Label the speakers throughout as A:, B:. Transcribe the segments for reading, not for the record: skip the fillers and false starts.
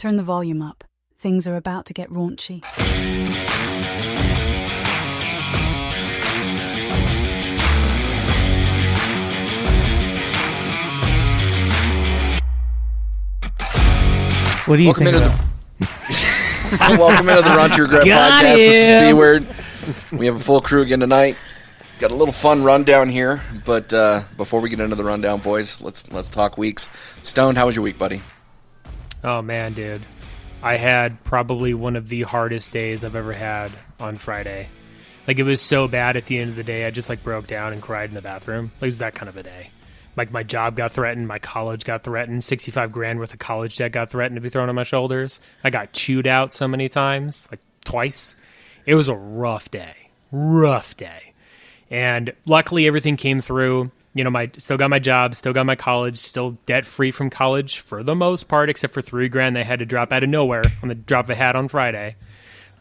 A: Turn the volume up. Things are about to get raunchy.
B: What do you think about?
C: Welcome into the Raunchy Regret Podcast. This is B-Word. We have a full crew again tonight. Got a little fun rundown here, but before we get into the rundown, boys, let's talk weeks. Stone, how was your week, buddy?
D: Oh, man, dude. I had probably one of the hardest days I've ever had on Friday. Like, it was so bad at the end of the day, I just, broke down and cried in the bathroom. Like, it was that kind of a day. Like, my job got threatened, my college got threatened, 65 grand worth of college debt got threatened to be thrown on my shoulders. I got chewed out so many times, like twice. It was a rough day. And luckily, everything came through. You know, still got my job, still got my college, still debt-free from college for the most part, except for $3 grand they had to drop out of nowhere on the drop of a hat on Friday.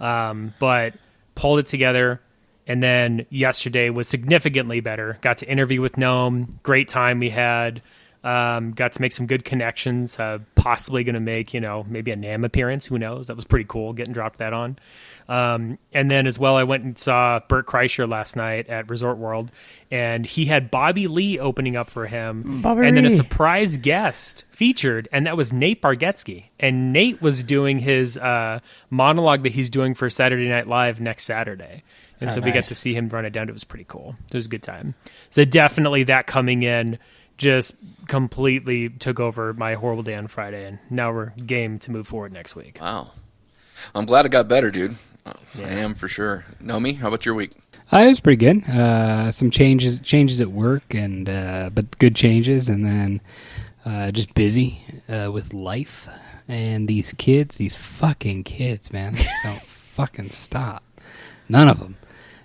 D: But pulled it together, and then yesterday was significantly better. Got to interview with Noam. Great time we had. Got to make some good connections. Possibly going to make, maybe a NAMM appearance. Who knows? That was pretty cool, getting dropped that on. And then as well, I went and saw Bert Kreischer last night at Resort World, and he had Bobby Lee opening up for him, and then a surprise guest featured, and that was Nate Bargatze. And Nate was doing his monologue that he's doing for Saturday Night Live next Saturday. And so we got to see him run it down. It was pretty cool. It was a good time. So definitely that coming in just completely took over my horrible day on Friday, and now we're game to move forward next week.
C: Wow. I'm glad it got better, dude. Yeah. I am for sure. Nomi, how about your week?
E: It was pretty good. Some changes at work, and but good changes, and then just busy with life and these fucking kids, man. They just don't fucking stop. None of them.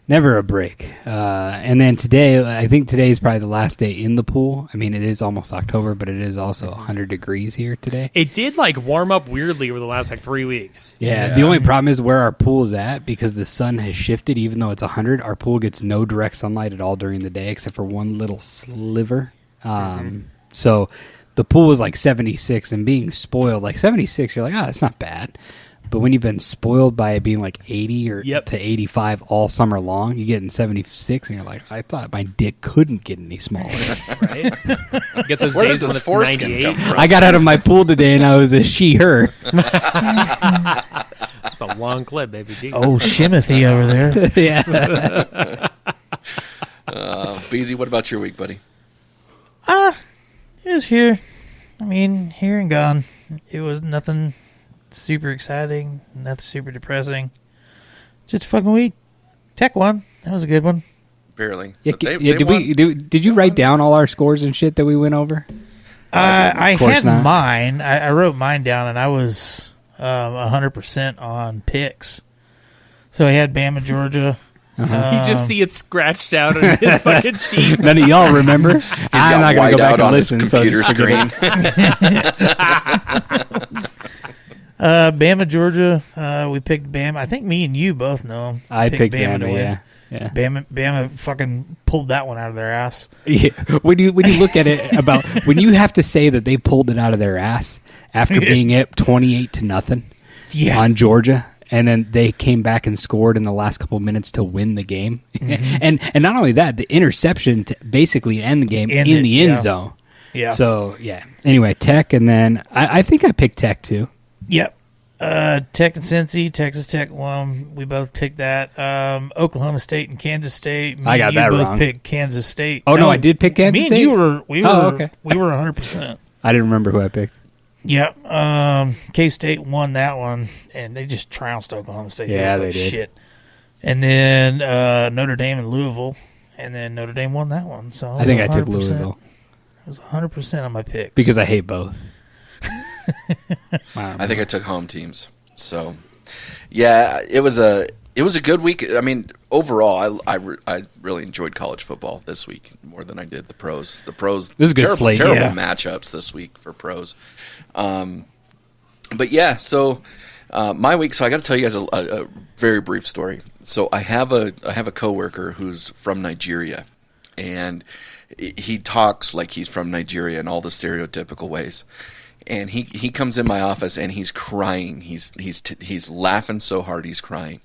E: Never a break. And then today, I think today is probably the last day in the pool. I mean, it is almost October, but it is also 100 degrees here today.
D: It did, warm up weirdly over the last, 3 weeks.
E: Yeah, the only problem is where our pool is at, because the sun has shifted. Even though it's 100, our pool gets no direct sunlight at all during the day, except for one little sliver. So the pool was 76, and being spoiled, 76, you're that's not bad. But when you've been spoiled by it being 80 or to 85 all summer long, you get in 76 and you're I thought my dick couldn't get any smaller.
D: Right? Get those
C: Where
D: days
C: did
D: when
C: this
D: it's
C: foreskin
D: 98.
C: come from?
E: I got out of my pool today and I was a she-her.
D: That's a long clip, baby. Jesus.
B: Oh, Shimothy over there.
E: Yeah.
C: Beezy, what about your week, buddy?
B: It was here. I mean, here and gone. It was nothing super exciting, nothing super depressing. Just a fucking week. Tech won. That was a good one.
C: Barely.
E: Yeah, did you write down all our scores and shit that we went over?
B: I had
E: not.
B: mine. I wrote mine down, and I was 100% on picks. So I had Bama, Georgia.
D: You just see it scratched out on his fucking sheet.
E: None of y'all remember?
C: I'm not going to go back and listen. Computer screen.
B: Bama, Georgia. We picked Bama. I think me and you both know.
E: I picked Bama
B: to win.
E: Yeah.
B: Bama fucking pulled that one out of their ass.
E: Yeah. When you look at it when you have to say that they pulled it out of their ass after being up 28-0 on Georgia, and then they came back and scored in the last couple of minutes to win the game, and not only that, the interception to basically end the game in the end zone.
B: Yeah.
E: So Anyway, Tech, and then I think I picked Tech too.
B: Yep. Tech and Cincy, Texas Tech won. We both picked that. Oklahoma State and Kansas State.
E: I got that
B: wrong.
E: wrong.
B: Picked Kansas State.
E: Oh no, I did pick Kansas State.
B: Me and we were
E: okay.
B: We were 100%.
E: I didn't remember who I picked.
B: Yep. K-State won that one, and they just trounced Oklahoma State.
E: Yeah, they did.
B: Shit. And then Notre Dame and Louisville, and then Notre Dame won that one. So
E: I think I took Louisville.
B: It was 100% on my picks
E: because I hate both.
C: I think I took home teams. So, yeah, it was a good week. I mean, overall, I really enjoyed college football this week more than I did the pros. The pros,
E: this is a good slate.
C: Terrible matchups this week for pros. But yeah, so my week. So I got to tell you guys a very brief story. So I have a coworker who's from Nigeria, and he talks like he's from Nigeria in all the stereotypical ways. And he comes in my office and he's crying. He's laughing so hard he's crying.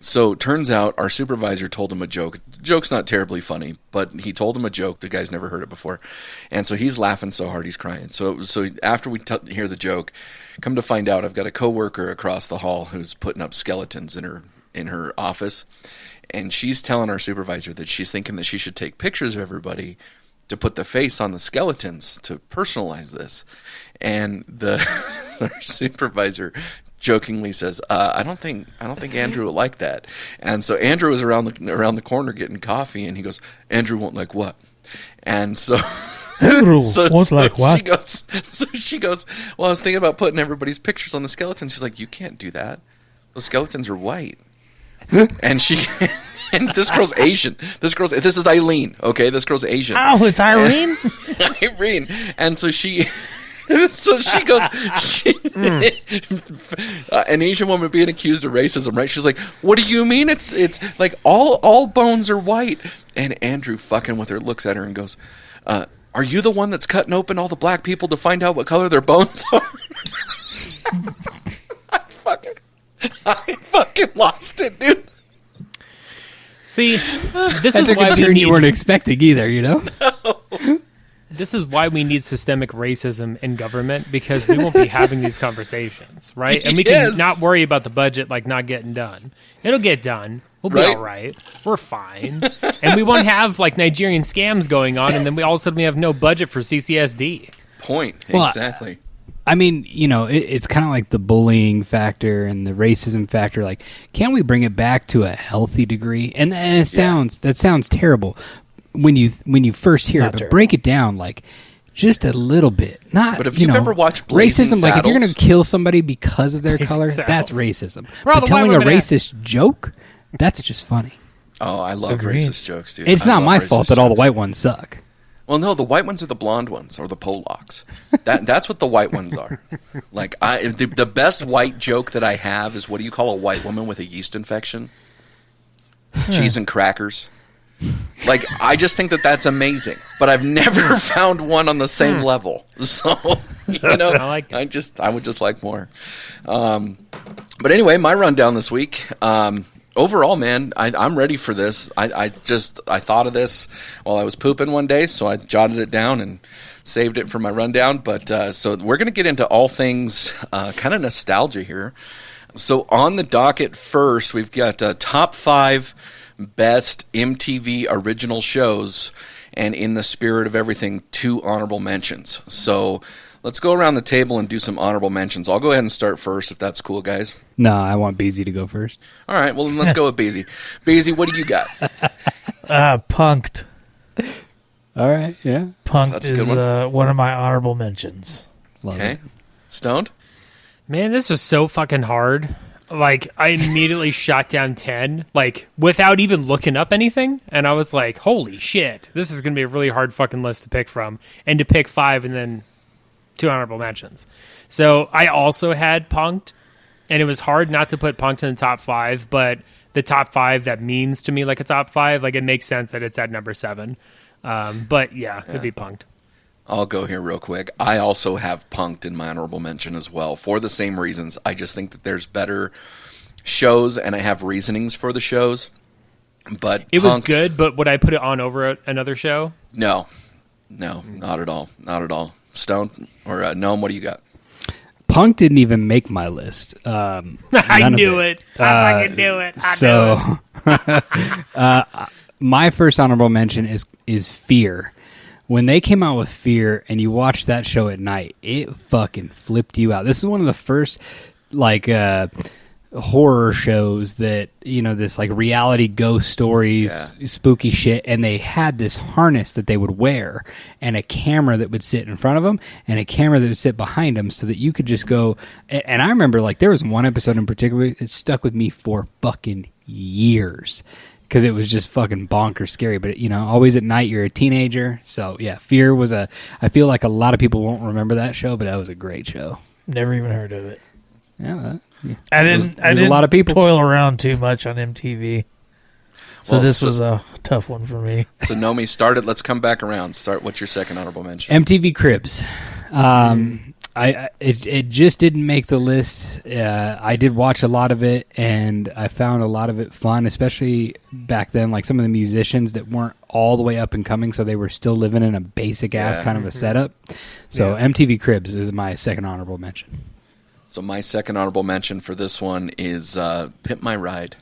C: So turns out our supervisor told him a joke. The joke's not terribly funny, but he told him a joke. The guy's never heard it before. And so he's laughing so hard he's crying. So after we hear the joke, come to find out I've got a coworker across the hall who's putting up skeletons in her office. And she's telling our supervisor that she's thinking that she should take pictures of everybody to put the face on the skeletons to personalize this. And our supervisor jokingly says, "I don't think Andrew will like that." And so Andrew is around the corner getting coffee, and he goes, "Andrew won't like what?" And so
B: Andrew won't like what?
C: She goes, "Well, I was thinking about putting everybody's pictures on the skeletons." She's like, "You can't do that. Those skeletons are white." And and this girl's Asian. This is Eileen. Okay, this girl's Asian.
B: Oh, it's Irene.
C: Irene. And so she goes, an Asian woman being accused of racism, right? She's like, "What do you mean? It's like all bones are white." And Andrew, fucking with her, looks at her and goes, "Are you the one that's cutting open all the black people to find out what color their bones are?" I fucking lost it, dude.
D: See, this
E: That's
D: is
E: a
D: why we
E: turn
D: need,
E: you weren't expecting either, you know?
D: this is why we need systemic racism in government, because we won't be having these conversations, right? And we can not worry about the budget like not getting done. It'll get done. We'll be all right. We're fine. And we won't have like Nigerian scams going on, and then all of a sudden we have no budget for CCSD.
C: Point.
E: Well,
C: exactly.
E: I mean, you know, it's kind of like the bullying factor and the racism factor. Like, can't we bring it back to a healthy degree? And that sounds terrible when you first hear it, but break it down like just a little bit.
C: But if you've ever watched Blazing
E: racism,
C: Saddles,
E: like if you're going to kill somebody because of their color, that's racism. But telling a racist joke, that's just funny.
C: Oh, I love racist jokes, dude.
E: It's not my fault that all the white ones suck.
C: Well, no, the white ones are the blonde ones, or the Polacks. That's what the white ones are. Like, the best white joke that I have is, what do you call a white woman with a yeast infection? Cheese and crackers. Like, I just think that that's amazing, but I've never found one on the same level. So, you know, I would just like more. But anyway, my rundown this week. Overall, man, I'm ready for this. I thought of this while I was pooping one day, so I jotted it down and saved it for my rundown. But so we're going to get into all things kind of nostalgia here. So on the docket first, we've got top 5 best MTV original shows, and in the spirit of everything, 2 honorable mentions. So let's go around the table and do some honorable mentions. I'll go ahead and start first, if that's cool, guys.
E: No, I want Beezy to go first.
C: All right, well, then let's go with Beezy. Beezy, what do you got?
B: Punked.
E: All right, yeah.
B: Punked is one of my honorable mentions.
C: Okay. Stoned?
D: Man, this was so fucking hard. Like, I immediately shot down 10, like, without even looking up anything. And I was like, holy shit, this is going to be a really hard fucking list to pick from. And to pick 5 and then 2 honorable mentions. So I also had Punked, and it was hard not to put Punked in the top 5, but the top 5 that means to me like a top 5, like, it makes sense that it's at number 7. But yeah, it'd be Punked.
C: I'll go here real quick. I also have Punked in my honorable mention as well, for the same reasons. I just think that there's better shows, and I have reasonings for the shows. But
D: it was good, but would I put it on over another show?
C: No, not at all. Not at all. Stone or Noam, what do you got?
E: Punk didn't even make my list.
D: I knew it. I fucking knew it.
E: My first honorable mention is Fear. When they came out with Fear and you watched that show at night, it fucking flipped you out. This is one of the first like horror shows that, you know, this like reality ghost stories, spooky shit, and they had this harness that they would wear and a camera that would sit in front of them and a camera that would sit behind them so that you could just go. And I remember like there was one episode in particular that stuck with me for fucking years because it was just fucking bonkers scary. But, you know, always at night, you're a teenager. So, yeah, Fear was I feel like a lot of people won't remember that show, but that was a great show.
B: Never even heard of it.
E: Yeah,
B: I didn't
E: a lot of people
B: toil around too much on MTV. So this was a tough one for me.
C: So Nomi, start it. Let's come back around. What's your second honorable mention?
E: MTV Cribs. It just didn't make the list. I did watch a lot of it, and I found a lot of it fun, especially back then. Like some of the musicians that weren't all the way up and coming, so they were still living in a basic ass kind of a setup. So MTV Cribs is my second honorable mention.
C: So my second honorable mention for this one is Pimp My Ride.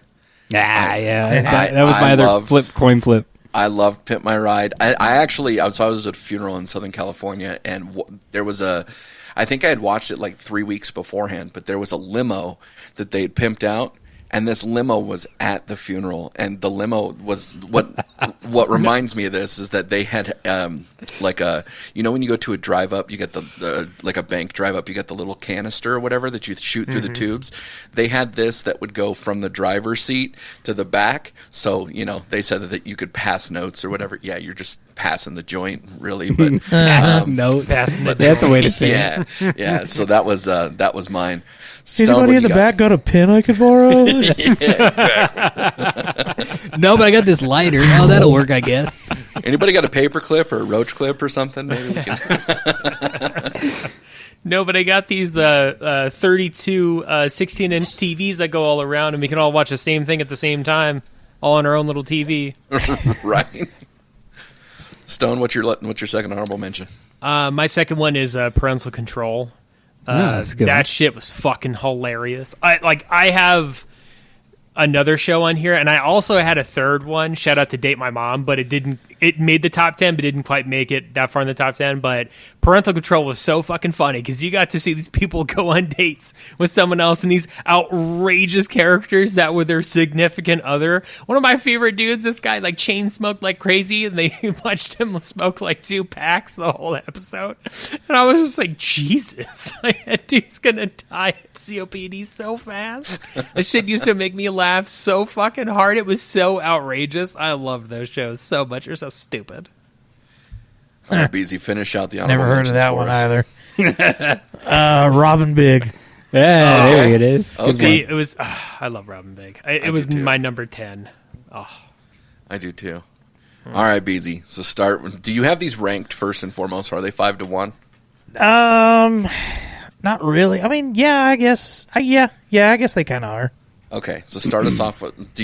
E: That was my other coin flip.
C: I loved Pimp My Ride. I was at a funeral in Southern California, and there was I think I had watched it like 3 weeks beforehand, but there was a limo that they had pimped out, and this limo was at the funeral, and the limo was what reminds me of this is that they had like when you go to a drive up, you get the like a bank drive up, you get the little canister or whatever that you shoot through the tubes. They had this that would go from the driver's seat to the back, so they said that you could pass notes or whatever. Yeah, you're just passing the joint, really, but
E: notes. That's a way to say it.
C: Yeah. So that was mine.
B: Stone, anybody in the back got a pen I could borrow?
E: Exactly. No, but I got this lighter. Oh, that'll work, I guess.
C: Anybody got a paper clip or a roach clip or something? Maybe we can.
D: No, but I got these 32 16-inch TVs that go all around, and we can all watch the same thing at the same time, all on our own little TV.
C: Right. Stone, what's your second honorable mention?
D: My second one is parental control. That shit was fucking hilarious. I have another show on here, and I also had a third one. Shout out to Date My Mom, but it made the top 10, but didn't quite make it that far in the top 10. But parental control was so fucking funny because you got to see these people go on dates with someone else, and these outrageous characters that were their significant other. One of my favorite dudes, this guy like chain smoked like crazy, and they watched him smoke like 2 packs the whole episode. And I was just like, Jesus, that dude's gonna die of COPD so fast. This shit used to make me laugh so fucking hard. It was so outrageous. I loved those shows so much. You're so stupid.
C: All right, Beezy, finish out the honorable
B: Never heard of that one either. Robin Big.
E: Yeah, okay. There it is.
C: Okay.
D: See, it was. I love Robin Big. It was my number 10. Oh,
C: I do too. All right, Beezy. So start. Do you have these ranked first and foremost? Or are they 5-1?
B: Not really. I mean, yeah, I guess. Yeah, I guess they kind of are.
C: Okay, so start us off with.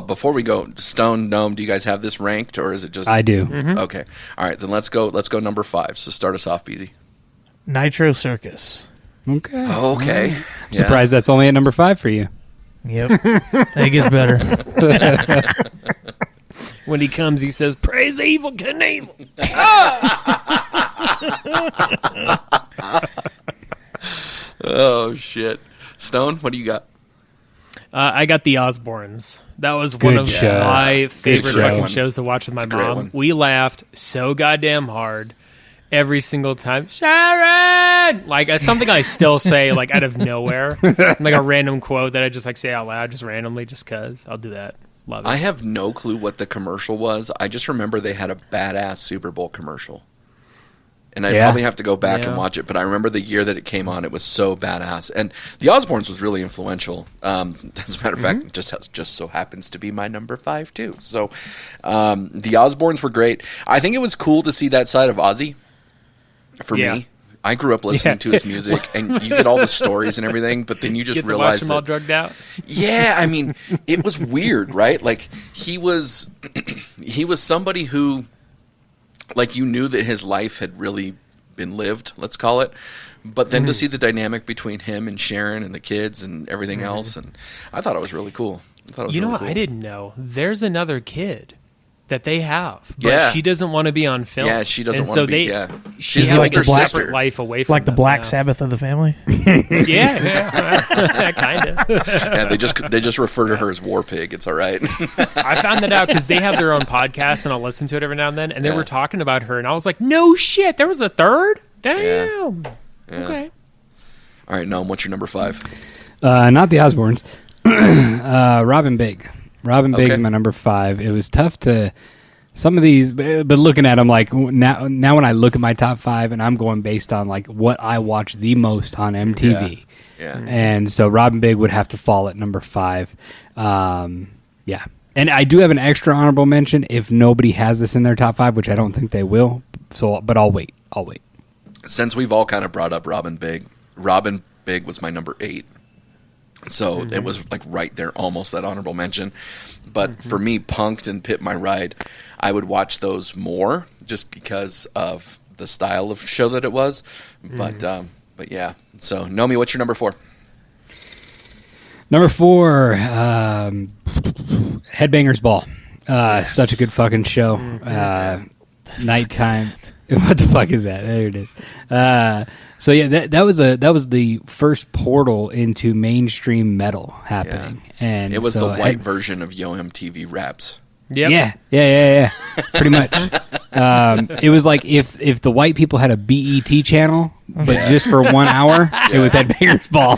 C: Before we go, Stone, Gnome, do you guys have this ranked, or is it just?
E: I do.
D: Mm-hmm.
C: Okay, all right, then let's go number 5. So start us off, Beezy.
B: Nitro Circus.
E: Okay.
C: Oh, okay.
E: I'm surprised that's only at number 5 for you.
B: Yep. It gets better.
D: When he comes, he says, "Praise evil Knievel."
C: Oh shit, Stone, what do you got?
D: I got the Osbournes. That was one of my favorite fucking shows to watch with my mom. We laughed so goddamn hard every single time. Sharon! Like, something I still say, like, out of nowhere. Like a random quote that I just, like, say out loud, just randomly, just because. I'll do that. Love it.
C: I have no clue what the commercial was. I just remember they had a badass Super Bowl commercial. And I'd probably have to go back and watch it, but I remember the year that it came on. It was so badass, and the Osbournes was really influential. As a matter of fact, it just so happens to be my number 5 too. So, the Osbournes were great. I think it was cool to see that side of Ozzy. For me, I grew up listening to his music, and you get all the stories and everything, but then you just realize
D: him all drugged out.
C: Yeah, I mean, it was weird, right? Like he was somebody who. Like, you knew that his life had really been lived, let's call it. But then to see the dynamic between him and Sharon and the kids and everything else, and I thought it was really cool.
D: You know what? Cool. I didn't know. There's another kid that they have, but she doesn't want to be on film.
C: Yeah, she doesn't want to be.
D: She's
C: like
D: a separate life away from
B: like the Black Sabbath of the family.
D: Yeah, kind of.
C: Yeah, they just refer to her as War Pig. It's all right.
D: I found that out because they have their own podcast, and I'll listen to it every now and then. And they were talking about her, and I was like, "No shit, there was a third? Damn." Yeah. Okay. All
C: right, Noam, what's your number 5?
E: Not the Osbournes. Robin Big. Robin Big is my number 5. It was tough to some of these, but looking at them, like now when I look at my top 5, and I'm going based on like what I watch the most on MTV.
C: Yeah.
E: And so Robin Big would have to fall at number 5. And I do have an extra honorable mention if nobody has this in their top 5, which I don't think they will. So, but I'll wait.
C: since we've all kind of brought up Robin Big was my number 8. So it was like right there, almost that honorable mention. But for me, Punk'd and Pit My Ride, I would watch those more just because of the style of show that it was. But yeah. So, Nomi, what's your number 4?
E: Number 4, Headbangers Ball. Such a good fucking show. Nighttime. What the fuck is that? There it is. So yeah, that was the first portal into mainstream metal happening, and
C: it was
E: so
C: the white version of Yo MTV Raps.
E: Yep. Yeah. Pretty much. It was like if the white people had a BET channel, but just for 1 hour, it was Headbangers Ball.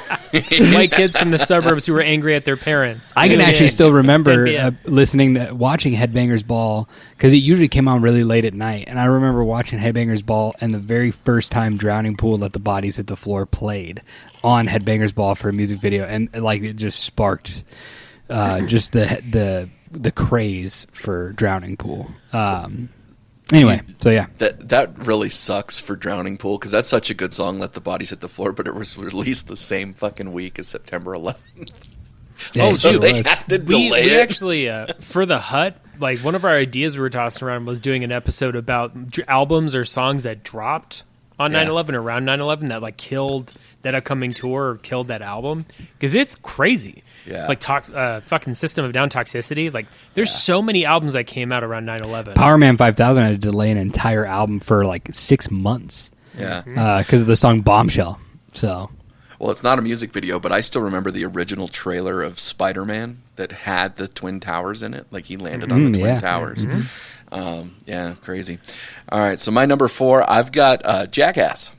D: White kids from the suburbs who were angry at their parents.
E: I can actually still remember watching Headbangers Ball, because it usually came on really late at night, and I remember watching Headbangers Ball, and the very first time Drowning Pool Let the Bodies Hit the Floor played on Headbangers Ball for a music video, and like it just sparked just the craze for Drowning Pool. Anyway, so yeah.
C: That really sucks for Drowning Pool, because that's such a good song, Let the Bodies Hit the Floor, but it was released the same fucking week as September 11th.
D: Dude,
C: they had to delay
D: we
C: it.
D: Actually, for the Hut, like one of our ideas we were tossing around was doing an episode about albums or songs that dropped on 9/11, around 9/11, that like killed that upcoming tour or killed that album, because it's crazy.
C: Yeah.
D: Like fucking System of Down, Toxicity. Like there's so many albums that came out around 9/11.
E: Power Man 5000 had to delay an entire album for like 6 months.
C: Yeah.
E: Because of the song Bombshell. So.
C: Well, it's not a music video, but I still remember the original trailer of Spider-Man that had the Twin Towers in it. Like he landed on the Twin Towers. Yeah, crazy. All right, so my number 4, I've got Jackass.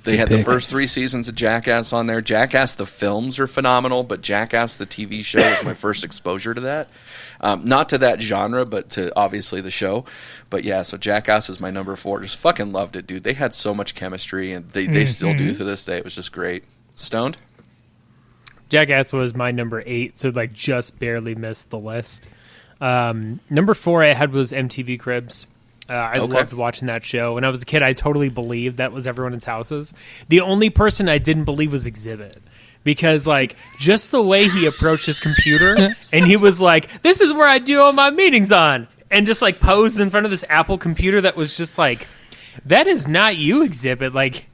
C: They had the first 3 seasons of Jackass on there. Jackass, the films are phenomenal, but Jackass, the TV show, was my first exposure to that. Not to that genre, but to obviously the show. But yeah, so Jackass is my number 4. Just fucking loved it, dude. They had so much chemistry, and they still do to this day. It was just great. Stoned?
D: Jackass was my number 8, so like just barely missed the list. Number 4 I had was MTV Cribs. I loved watching that show. When I was a kid, I totally believed that was everyone in houses. The only person I didn't believe was Exhibit. Because, like, just the way he approached his computer, and he was like, this is where I do all my meetings on. And just, like, posed in front of this Apple computer that was just like, that is not you, Exhibit. Like,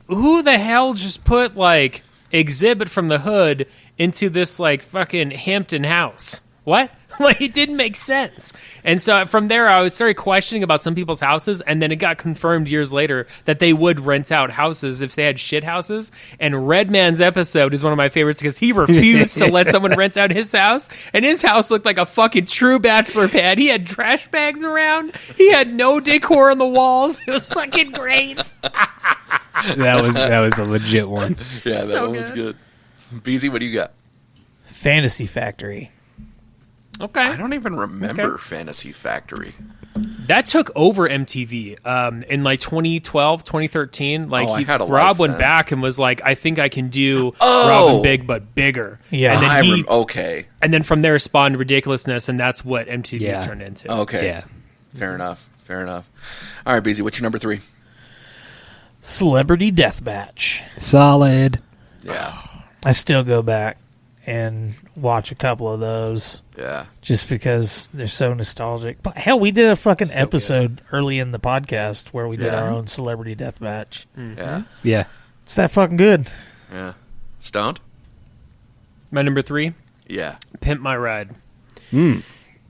D: who the hell just put, like, Exhibit from the Hood into this, like, fucking Hampton house? What? Like, it didn't make sense. And so from there, I was started questioning about some people's houses, and then it got confirmed years later that they would rent out houses if they had shit houses. And Redman's episode is one of my favorites because he refused to let someone rent out his house, and his house looked like a fucking true bachelor pad. He had trash bags around. He had no decor on the walls. It was fucking great.
E: That was a legit one.
C: Yeah, that one was good. Beezy, what do you got?
B: Fantasy Factory.
D: Okay.
C: I don't even remember Fantasy Factory.
D: That took over MTV in like 2012, 2013. Like
C: I had a
D: Rob
C: life
D: went
C: then.
D: back and was like, I think I can do Robin Big but bigger.
B: Yeah.
D: And then
C: Okay.
D: and then from there spawned Ridiculousness, and that's what MTV's turned into.
C: Okay.
E: Yeah.
C: Fair enough. All right, Beezy, what's your number 3?
B: Celebrity Deathmatch.
E: Solid.
C: Yeah.
B: I still go back and watch a couple of those
C: Yeah.
B: just because they're so nostalgic. But hell, we did a fucking episode early in the podcast where we did our own Celebrity Deathmatch.
C: Yeah.
E: Yeah.
B: It's that fucking good.
C: Yeah. Stoned?
D: My number 3,
C: Yeah.
D: Pimp My Ride.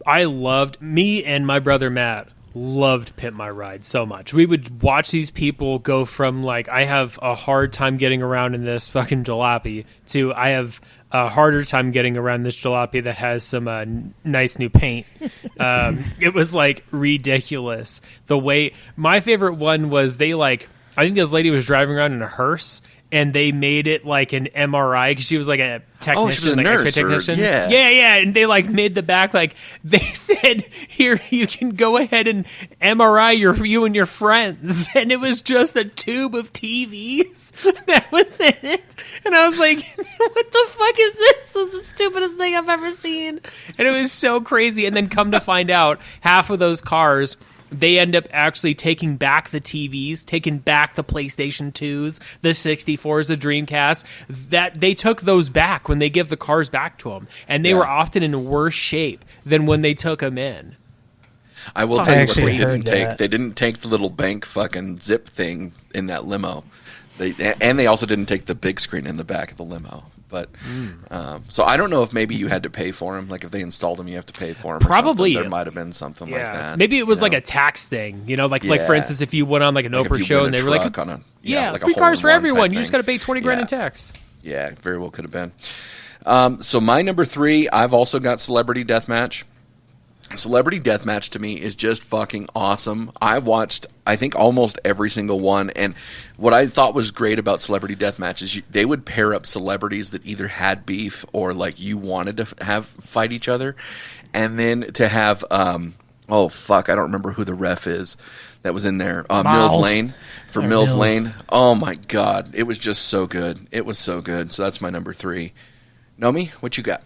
D: I loved, me and my brother Matt loved Pimp My Ride so much. We would watch these people go from like, I have a hard time getting around in this fucking jalopy, to I have a harder time getting around this jalopy that has some nice new paint. It was like ridiculous. The way, my favorite one was I think this lady was driving around in a hearse, and they made it like an MRI because she was like a technician,
C: she was a
D: like
C: nurse,
D: X-ray technician.
C: yeah.
D: And they like made the back like they said, here you can go ahead and MRI you and your friends, and it was just a tube of TVs that was in it, and I was like, what the fuck is this? This is the stupidest thing I've ever seen, and it was so crazy. And then come to find out, half of those cars they end up actually taking back the TVs, taking back the PlayStation 2s, the 64s, the Dreamcast. That they took those back when they give the cars back to them, and they were often in worse shape than when they took them in.
C: I will tell you what they
B: actually
C: didn't
B: heard
C: take.
B: that.
C: They didn't take the little bank fucking zip thing in that limo. They also didn't take the big screen in the back of the limo. But so I don't know if maybe you had to pay for them. Like if they installed them, you have to pay for them.
D: Probably.
C: There might have been something like that.
D: Maybe it was like a tax thing. Like for instance, if you went on like an
C: Like if
D: Oprah
C: you
D: show
C: win
D: and
C: a
D: they were like,
C: truck on a, like a
D: free cars for
C: hole-in-one
D: everyone.
C: type
D: You just
C: thing.
D: got to pay $20,000 in
C: Yeah.
D: tax.
C: Yeah, very well could have been. So my number 3, I've also got Celebrity Deathmatch. Celebrity Deathmatch to me is just fucking awesome. I've watched, I think, almost every single one. And what I thought was great about Celebrity Deathmatch is they would pair up celebrities that either had beef or like you wanted to have fight each other. And then to have, oh fuck, I don't remember who the ref is that was in there. Mills Lane. For Mills Lane. Oh my God. It was just so good. It was so good. So that's my number 3. Nomi, what you got?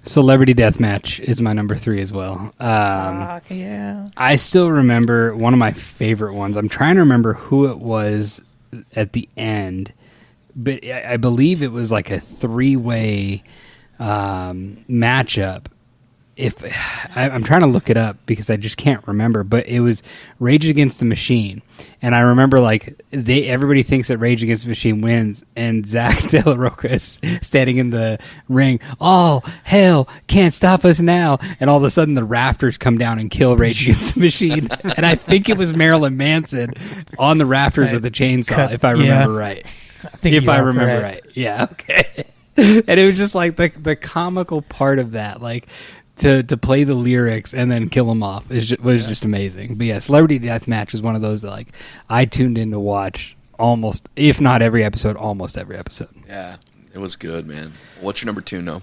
E: Celebrity Deathmatch is my number 3 as well.
B: Fuck yeah.
E: I still remember one of my favorite ones. I'm trying to remember who it was at the end, but I believe it was like a 3-way matchup. I'm trying to look it up because I just can't remember, but it was Rage Against the Machine, and I remember like everybody thinks that Rage Against the Machine wins, and Zach De La Rocha is standing in the ring. All hell can't stop us now, and all of a sudden the rafters come down and kill Rage Against the Machine, and I think it was Marilyn Manson on the rafters with a chainsaw, if I remember right. If I remember right, yeah, okay. And it was just like the comical part of that, like. To play the lyrics and then kill them off was just amazing. But yeah, Celebrity Deathmatch was one of those that like I tuned in to watch almost, if not every episode, almost every episode.
C: Yeah, it was good, man. What's your number 2, No?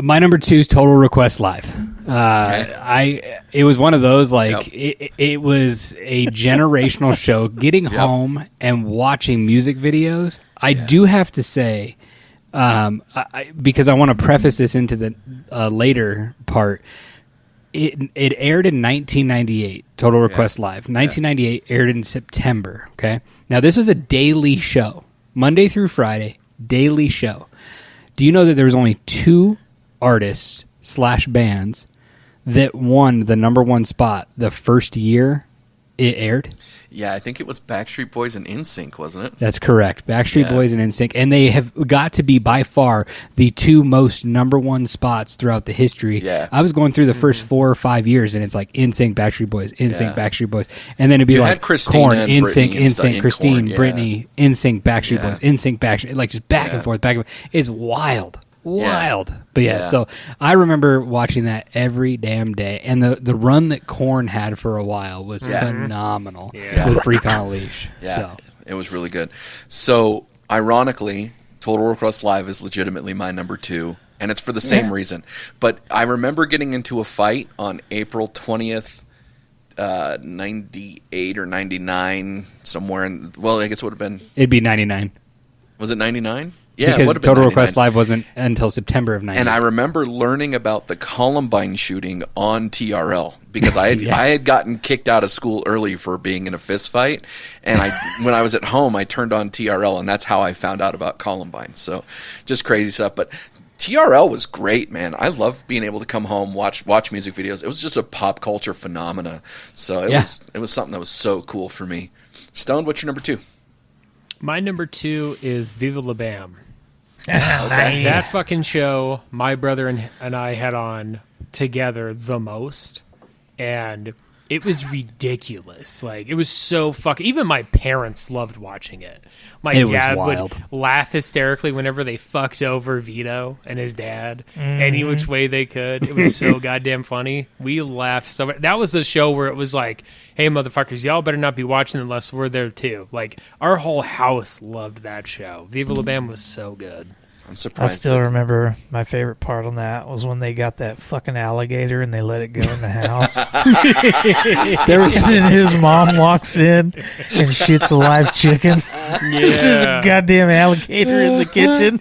E: My number 2 is Total Request Live. It was one of those like it was a generational show. Getting home and watching music videos. I do have to say. Because I want to preface this into the later part, it aired in 1998, Total Request Live. 1998 aired in September, okay? Now, this was a daily show, Monday through Friday, daily show. Do you know that there was only 2 artists / bands that won the number 1 spot the first year it aired?
C: Yeah, I think it was Backstreet Boys and NSYNC, wasn't it?
E: That's correct. Backstreet Boys and NSYNC. And they have got to be by far the 2 most number 1 spots throughout the history.
C: Yeah.
E: I was going through the first 4 or 5 years, and it's like NSYNC, Backstreet Boys, NSYNC, Backstreet Boys. And then it'd be
C: You
E: like
C: had Christina
E: Korn,
C: and
E: NSYNC,
C: Britney and stuff
E: NSYNC,
C: in
E: Christine,
C: Korn,
E: Britney, NSYNC, Backstreet Boys, NSYNC, Backstreet, like just back and forth, back and forth. It's wild. But so I remember watching that every damn day, and the run that Korn had for a while was phenomenal with Freak on a Leash. So
C: it was really good. So ironically, Total Request Live is legitimately my number 2, and it's for the same reason. But I remember getting into a fight on April 20th, 98 or 99, somewhere in, well, I guess it would have been,
E: it'd be 99.
C: Was it 99? Yeah,
E: because
C: it would have been
E: Total
C: 99.
E: Request Live wasn't until September of 99.
C: And I remember learning about the Columbine shooting on TRL because I had gotten kicked out of school early for being in a fist fight, and when I was at home, I turned on TRL, and that's how I found out about Columbine. So, just crazy stuff. But TRL was great, man. I loved being able to come home, watch music videos. It was just a pop culture phenomena. So it was something that was so cool for me. Stone, what's your number 2?
D: My number 2 is Viva La Bam.
B: Nice.
D: That fucking show, my brother and I had on together the most, and it was ridiculous. Like, it was so fucking... Even my parents loved watching it. My dad would laugh hysterically whenever they fucked over Vito and his dad any which way they could. It was so goddamn funny. We laughed so much. That was the show where it was like, hey, motherfuckers, y'all better not be watching unless we're there, too. Like, our whole house loved that show. Viva La Bam was so good.
C: I'm surprised.
B: I still remember my favorite part on that was when they got that fucking alligator and they let it go in the house. And then his mom walks in and shits a live chicken. There's just a goddamn alligator in the kitchen.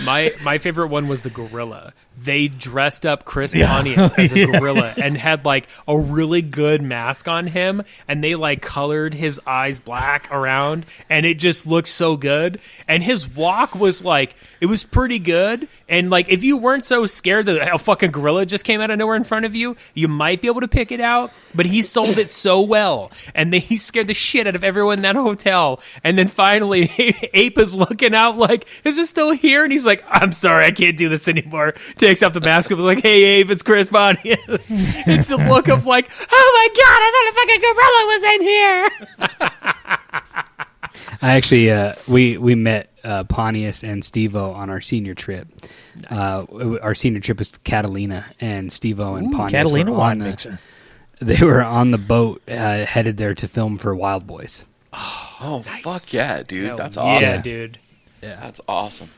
D: My favorite one was the gorilla. They dressed up Chris Pontius as a gorilla and had like a really good mask on him, and they like colored his eyes black around, and it just looked so good. And his walk was like, it was pretty good. And like, if you weren't so scared that a fucking gorilla just came out of nowhere in front of you, you might be able to pick it out. But he sold it so well, and he scared the shit out of everyone in that hotel. And then finally, Ape is looking out like, is it still here? And he's like, I'm sorry, I can't do this anymore. Takes off the mask and was like, hey, Abe, it's Chris Pontius. It's a look of like, oh my God, I thought a fucking gorilla was in here.
E: I actually, we met Pontius and Steve-O on our senior trip.
D: Nice.
E: Our senior trip was to Catalina, and Steve-O and Pontius
B: Catalina
E: were
B: wine
E: on
B: mixer.
E: they were on the boat headed there to film for Wild Boys.
C: Oh,
D: Nice.
C: fuck yeah, dude.
D: Hell
C: That's
D: yeah,
C: awesome.
D: dude.
C: That's awesome.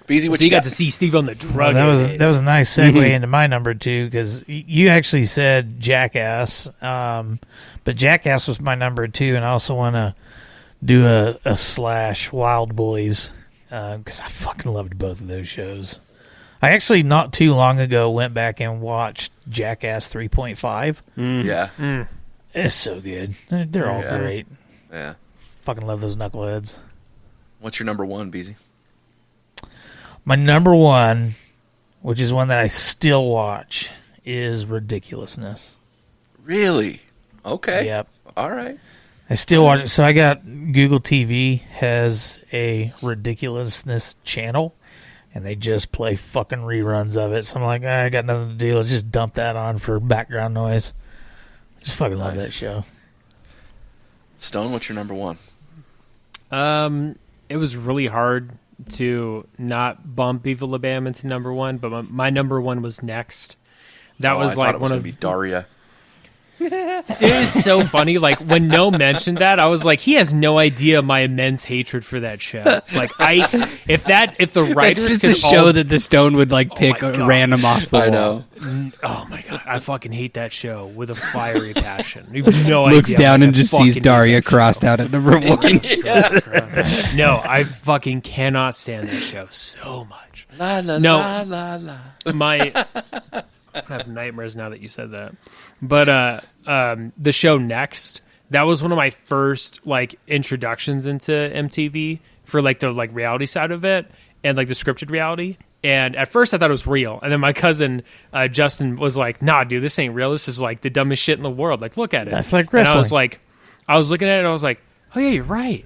C: Beezy, what
D: So you
C: got?
D: got to see Steve on the drug.
B: Well, that was a nice segue
E: Mhm.
B: into my number 2, because you actually said Jackass, but Jackass was my number 2, and I also want to do a slash Wild Boys, because I fucking loved both of those shows. I actually not too long ago went back and watched Jackass 3.5.
C: Yeah.
B: It's so good. They're all
C: Yeah.
B: great.
C: Yeah.
B: Fucking love those knuckleheads.
C: What's your number 1, Beezy?
B: My number 1, which is one that I still watch, is Ridiculousness.
C: Really? Okay.
B: Yep.
C: All right.
B: I still watch it. So I got Google TV has a Ridiculousness channel, and they just play fucking reruns of it. So I'm like, I got nothing to do. Let's just dump that on for background noise. Just fucking love
C: Nice.
B: that show.
C: Stone, what's your number 1?
D: It was really hard to not bump Viva La Bam into number 1, but my number 1 was Next. That was
C: I
D: like
C: thought it was
D: one
C: gonna
D: of
C: be Daria.
D: It is so funny. Like when No mentioned that, I was like, he has no idea my immense hatred for that show. Like if the writers
E: It's just
D: could
E: a show
D: all,
E: that the Stone would like pick
D: my God.
E: random off the
C: I
E: wall.
C: know.
D: oh my God, I fucking hate that show with a fiery passion. You have no
E: Looks
D: idea how
E: down
D: much
E: and
D: I
E: just
D: fucking
E: sees
D: hate
E: Daria
D: that show.
E: crossed out at number 1.
D: Gross. No, I fucking cannot stand that show so much.
C: La la
D: No.
C: la la la.
D: I have nightmares now that you said that. But the show Next, that was one of my first like introductions into MTV for like the like reality side of it and like the scripted reality. And at first I thought it was real. And then my cousin Justin was like, nah, dude, this ain't real. This is like the dumbest shit in the world. Like, look at it.
B: That's like
D: And I
B: wrestling.
D: was like, I was looking at it and I was like, oh yeah, you're right.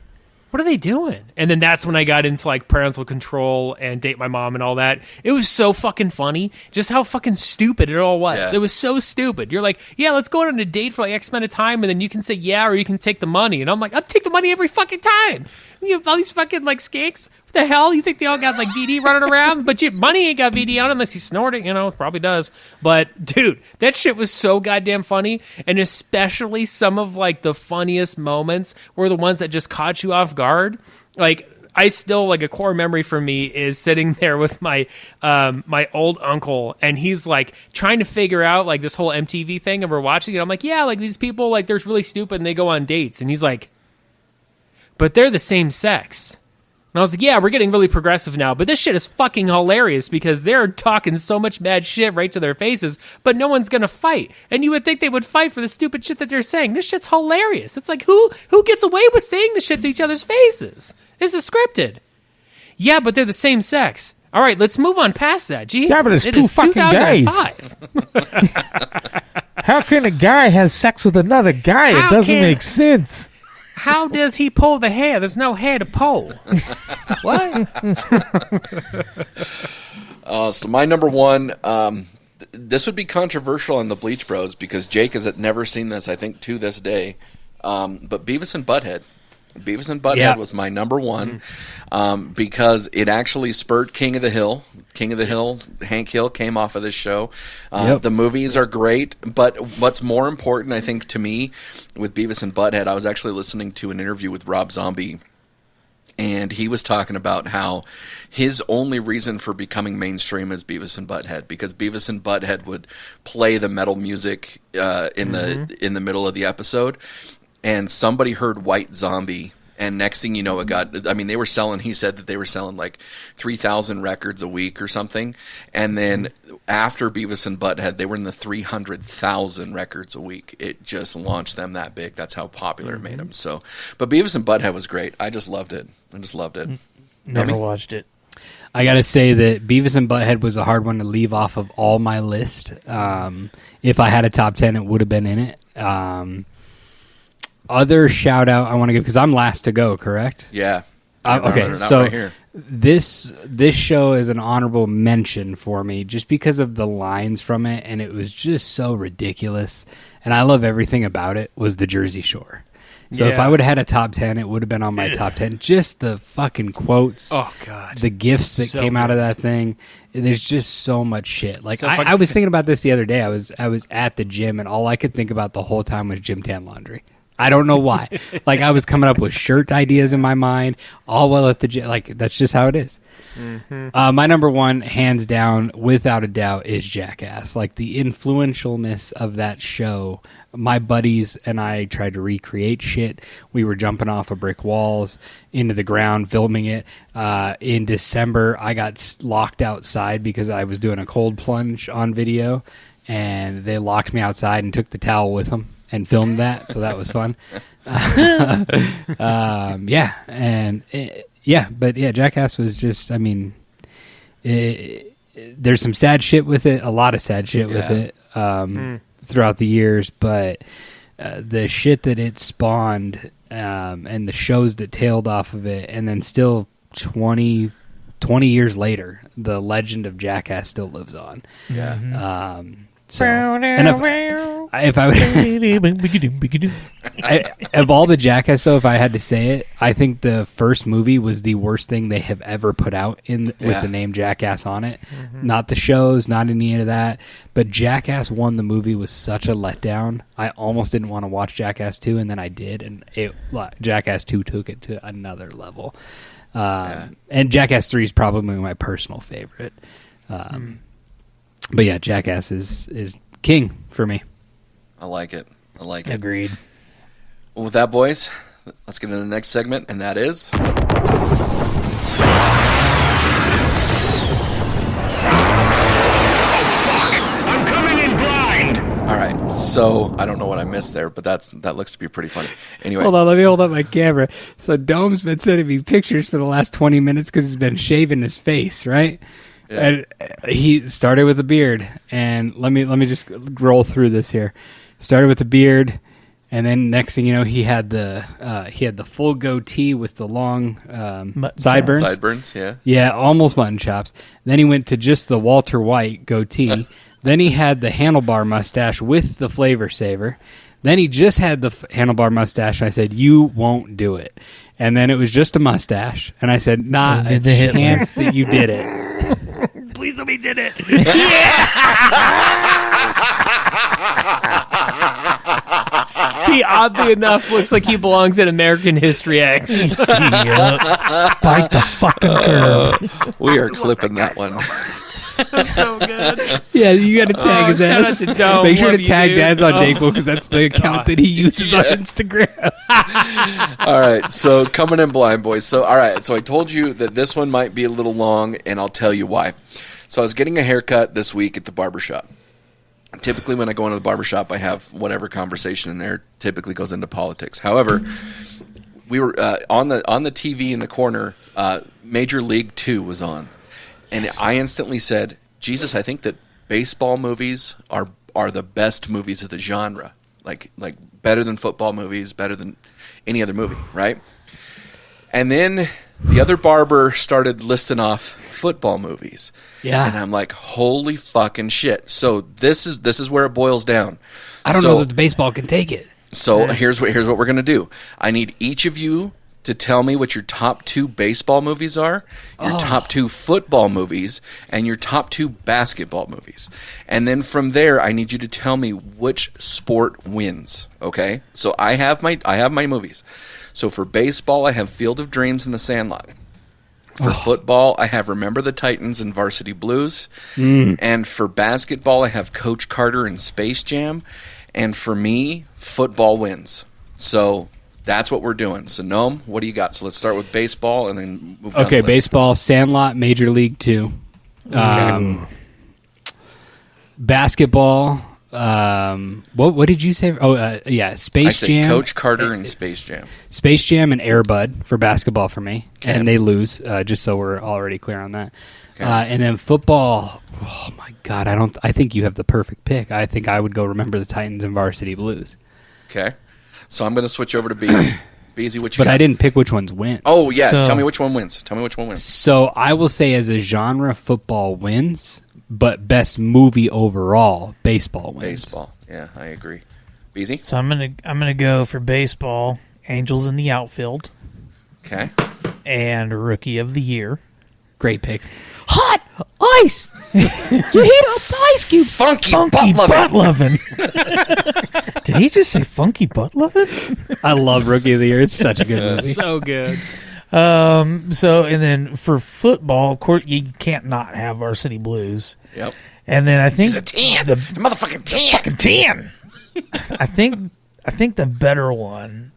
D: What are they doing? And then that's when I got into like Parental Control and Date My Mom and all that. It was so fucking funny, just how fucking stupid it all was.
C: Yeah.
D: It was so stupid. You're like, yeah, let's go on a date for like X amount of time, and then you can say yeah, or you can take the money. And I'm like, I'll take the money every fucking time. You have all these fucking like skanks. What the hell? You think they all got like VD running around? But your money ain't got VD on unless you snort it. You know, it probably does. But dude, that shit was so goddamn funny, and especially some of like the funniest moments were the ones that just caught you off guard. Like I still like a core memory for me is sitting there with my my old uncle, and he's like trying to figure out like this whole MTV thing, and we're watching it. I'm like, yeah, like these people like they're really stupid and they go on dates, and he's like, but they're the same sex. And I was like, yeah, we're getting really progressive now, but this shit is fucking hilarious because they're talking so much mad shit right to their faces, but no one's gonna fight. And you would think they would fight for the stupid shit that they're saying. This shit's hilarious. It's like, who gets away with saying this shit to each other's faces? This is scripted. Yeah, but they're the same sex. All right, let's move on past that. Jesus,
B: Yeah, but it's
D: it
B: two
D: is
B: fucking guys.
D: 2005.
B: How can a guy have sex with another guy?
D: How
B: It doesn't
D: can-
B: make sense.
D: How does he pull the hair? There's no hair to pull. What?
C: So my number 1, this would be controversial on the Bleach Bros because Jake has never seen this, I think, to this day. But Beavis and Butthead. Beavis and Butthead
D: Yeah.
C: was my number 1 because it actually spurred King of the Hill. King of the Hill, Hank Hill came off of this show.
E: Yep.
C: The movies are great, but what's more important, I think, to me with Beavis and Butthead, I was actually listening to an interview with Rob Zombie, and he was talking about how his only reason for becoming mainstream is Beavis and Butthead, because Beavis and Butthead would play the metal music in the middle of the episode, and somebody heard White Zombie And next thing you know, they were selling, he said that they were selling like 3,000 records a week or something. And then after Beavis and Butthead, they were in the 300,000 records a week. It just launched them that big. That's how popular it made them. So, but Beavis and Butthead was great. I just loved it.
B: Never watched it.
E: I got to say that Beavis and Butthead was a hard one to leave off of all my list. If I had a top 10, it would have been in it. Other shout out I want to give, because I'm last to go, correct?
C: Yeah.
E: Okay, so right here. This show is an honorable mention for me just because of the lines from it, and it was just so ridiculous. And I love everything about it, was the Jersey Shore. So if I would have had a top 10, it would have been on my top 10. Just the fucking quotes.
D: Oh, God.
E: The gifts that came out of that thing. There's just so much shit. Like, I was thinking about this the other day. I was at the gym, and all I could think about the whole time was gym tan laundry. I don't know why. Like, I was coming up with shirt ideas in my mind, all while at the gym. Like, that's just how it is. Mm-hmm. My number one, hands down, without a doubt, is Jackass. Like, the influentialness of that show. My buddies and I tried to recreate shit. We were jumping off of brick walls into the ground, filming it. In December, I got locked outside because I was doing a cold plunge on video, and they locked me outside and took the towel with them and filmed that, so that was fun. Jackass was just, there's some sad shit with it, a lot of sad shit with it throughout the years, but the shit that it spawned and the shows that tailed off of it, and then still 20 years later, the legend of Jackass still lives on.
C: Yeah.
E: So, and if I would, of all the Jackass, though, if I had to say it, I think the first movie was the worst thing they have ever put out with the name Jackass on it. Mm-hmm. Not the shows, not any of that, but Jackass 1, the movie, was such a letdown. I almost didn't want to watch Jackass 2, and then I did, and Jackass 2 took it to another level. And Jackass 3 is probably my personal favorite. But yeah, Jackass is king for me.
C: I like it.
E: Agreed.
C: Well, with that, boys, let's get into the next segment, and that is...
F: I'm coming in blind!
C: All right, so I don't know what I missed there, but that looks to be pretty funny. Anyway.
E: Hold on, let me hold up my camera. So Dome's been sending me pictures for the last 20 minutes because he's been shaving his face, right? Yeah. And he started with a beard, and let me just roll through this here. Started with a beard, and then next thing you know, he had the full goatee with the long sideburns.
C: Sideburns, yeah.
E: Yeah, almost mutton chops. Then he went to just the Walter White goatee. Then he had the handlebar mustache with the flavor saver. Then he just had the handlebar mustache, and I said, "You won't do it." And then it was just a mustache, and I said, "Not a chance that you did it." Please tell me he did it.
D: He oddly enough looks like he belongs in American History X.
B: Bite the fucking curb.
C: We are clipping that one.
D: That's so good.
E: Yeah, you got to tag his
D: shout
E: ass.
D: out to Dome.
E: Make sure
D: What
E: to
D: do
E: tag
D: you do?
E: Dads on Dankville because that's the account that he uses on Instagram.
C: All right, so coming in blind, boys. So, all right, so I told you that this one might be a little long, and I'll tell you why. So I was getting a haircut this week at the barbershop. Typically, when I go into the barbershop, I have whatever conversation in there typically goes into politics. However, we were on the TV in the corner, Major League 2 was on. And I instantly said, Jesus, I think that baseball movies are the best movies of the genre. Like better than football movies, better than any other movie, right? And then the other barber started listing off football movies.
E: Yeah.
C: And I'm like, holy fucking shit. So this is where it boils down.
E: I don't know that the baseball can take it.
C: So here's what we're going to do. I need each of you to tell me what your top 2 baseball movies are, your top 2 football movies, and your top 2 basketball movies. And then from there, I need you to tell me which sport wins, okay? So I have my movies. So for baseball, I have Field of Dreams and The Sandlot. For football, I have Remember the Titans and Varsity Blues. And for basketball, I have Coach Carter and Space Jam. And for me, football wins. So That's what we're doing. So, Gnome, what do you got? So let's start with baseball and then move down
E: Okay,
C: the list.
E: baseball, Sandlot, Major League 2. Basketball, what did you say? Yeah,
C: I
E: Space
C: said
E: Jam.
C: Coach Carter and Space Jam.
E: Space Jam and Air Bud for basketball for me.
C: Okay.
E: And they lose, just so we're already clear on that.
C: Okay.
E: And then football, oh my God, I think you have the perfect pick. I think I would go Remember the Titans and Varsity Blues.
C: Okay. So I'm going to switch over to Beezy. Beezy, what you
E: But
C: got?
E: I didn't pick which ones win.
C: Oh, yeah.
B: So-
C: Tell me which one wins.
E: So I will say as a genre, football wins, but best movie overall, baseball wins.
C: Baseball. Yeah, I agree. Beezy?
B: So I'm gonna go for baseball. Angels in the outfield
C: Okay.
B: and Rookie of the Year.
E: Great pick. Hot ice. You heat up ice cubes.
C: Funky
B: Funky
C: butt
B: butt
C: loving.
B: loving. Did he just say funky butt loving?
E: I love Rookie of the Year. It's such a good movie.
D: So good.
B: So and then for football, of course, you can't not have Varsity Blues.
C: Yep.
B: And then I think
C: She's a 10.
B: the
C: Motherfucking 10.
B: fucking 10. I think the better one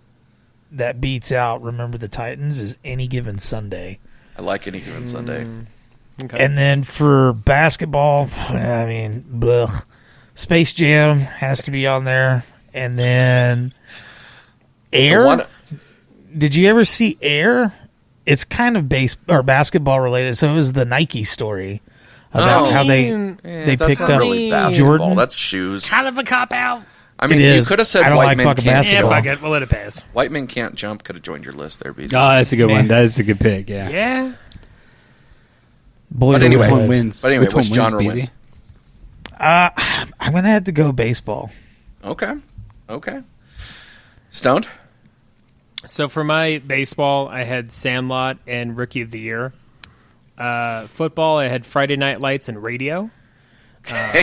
B: that beats out Remember the Titans is Any Given Sunday.
C: I like Any Given Sunday.
D: Okay.
B: And then for basketball, I mean, blech. Space Jam has to be on there. And then Air.
C: The one-
B: Did you ever see Air? It's kind of basketball related. So it was the Nike story about how they
C: that's
B: picked
C: not
B: up
C: really basketball.
B: Jordan.
C: That's shoes.
D: Kind of a cop out.
C: I mean,
B: It
C: you
B: is.
C: could have said
B: I don't
C: white
B: like
C: men
B: fucking
C: can't
D: Yeah,
B: basketball.
C: jump.
D: fuck it. We'll let it pass.
C: White men can't jump could have joined your list there, Beezy.
E: Oh, that's a good
B: Man.
E: one. That is a good pick. Yeah.
D: Yeah.
B: Boys
C: But anyway,
E: Which
B: Over
E: one
B: Blood.
E: wins?
C: But anyway,
E: Which one
C: which genre
E: Beezy?
C: wins?
B: I'm gonna have to go baseball.
C: Okay. Stoned?
D: So for my baseball, I had Sandlot and Rookie of the Year. Football, I had Friday Night Lights and Radio.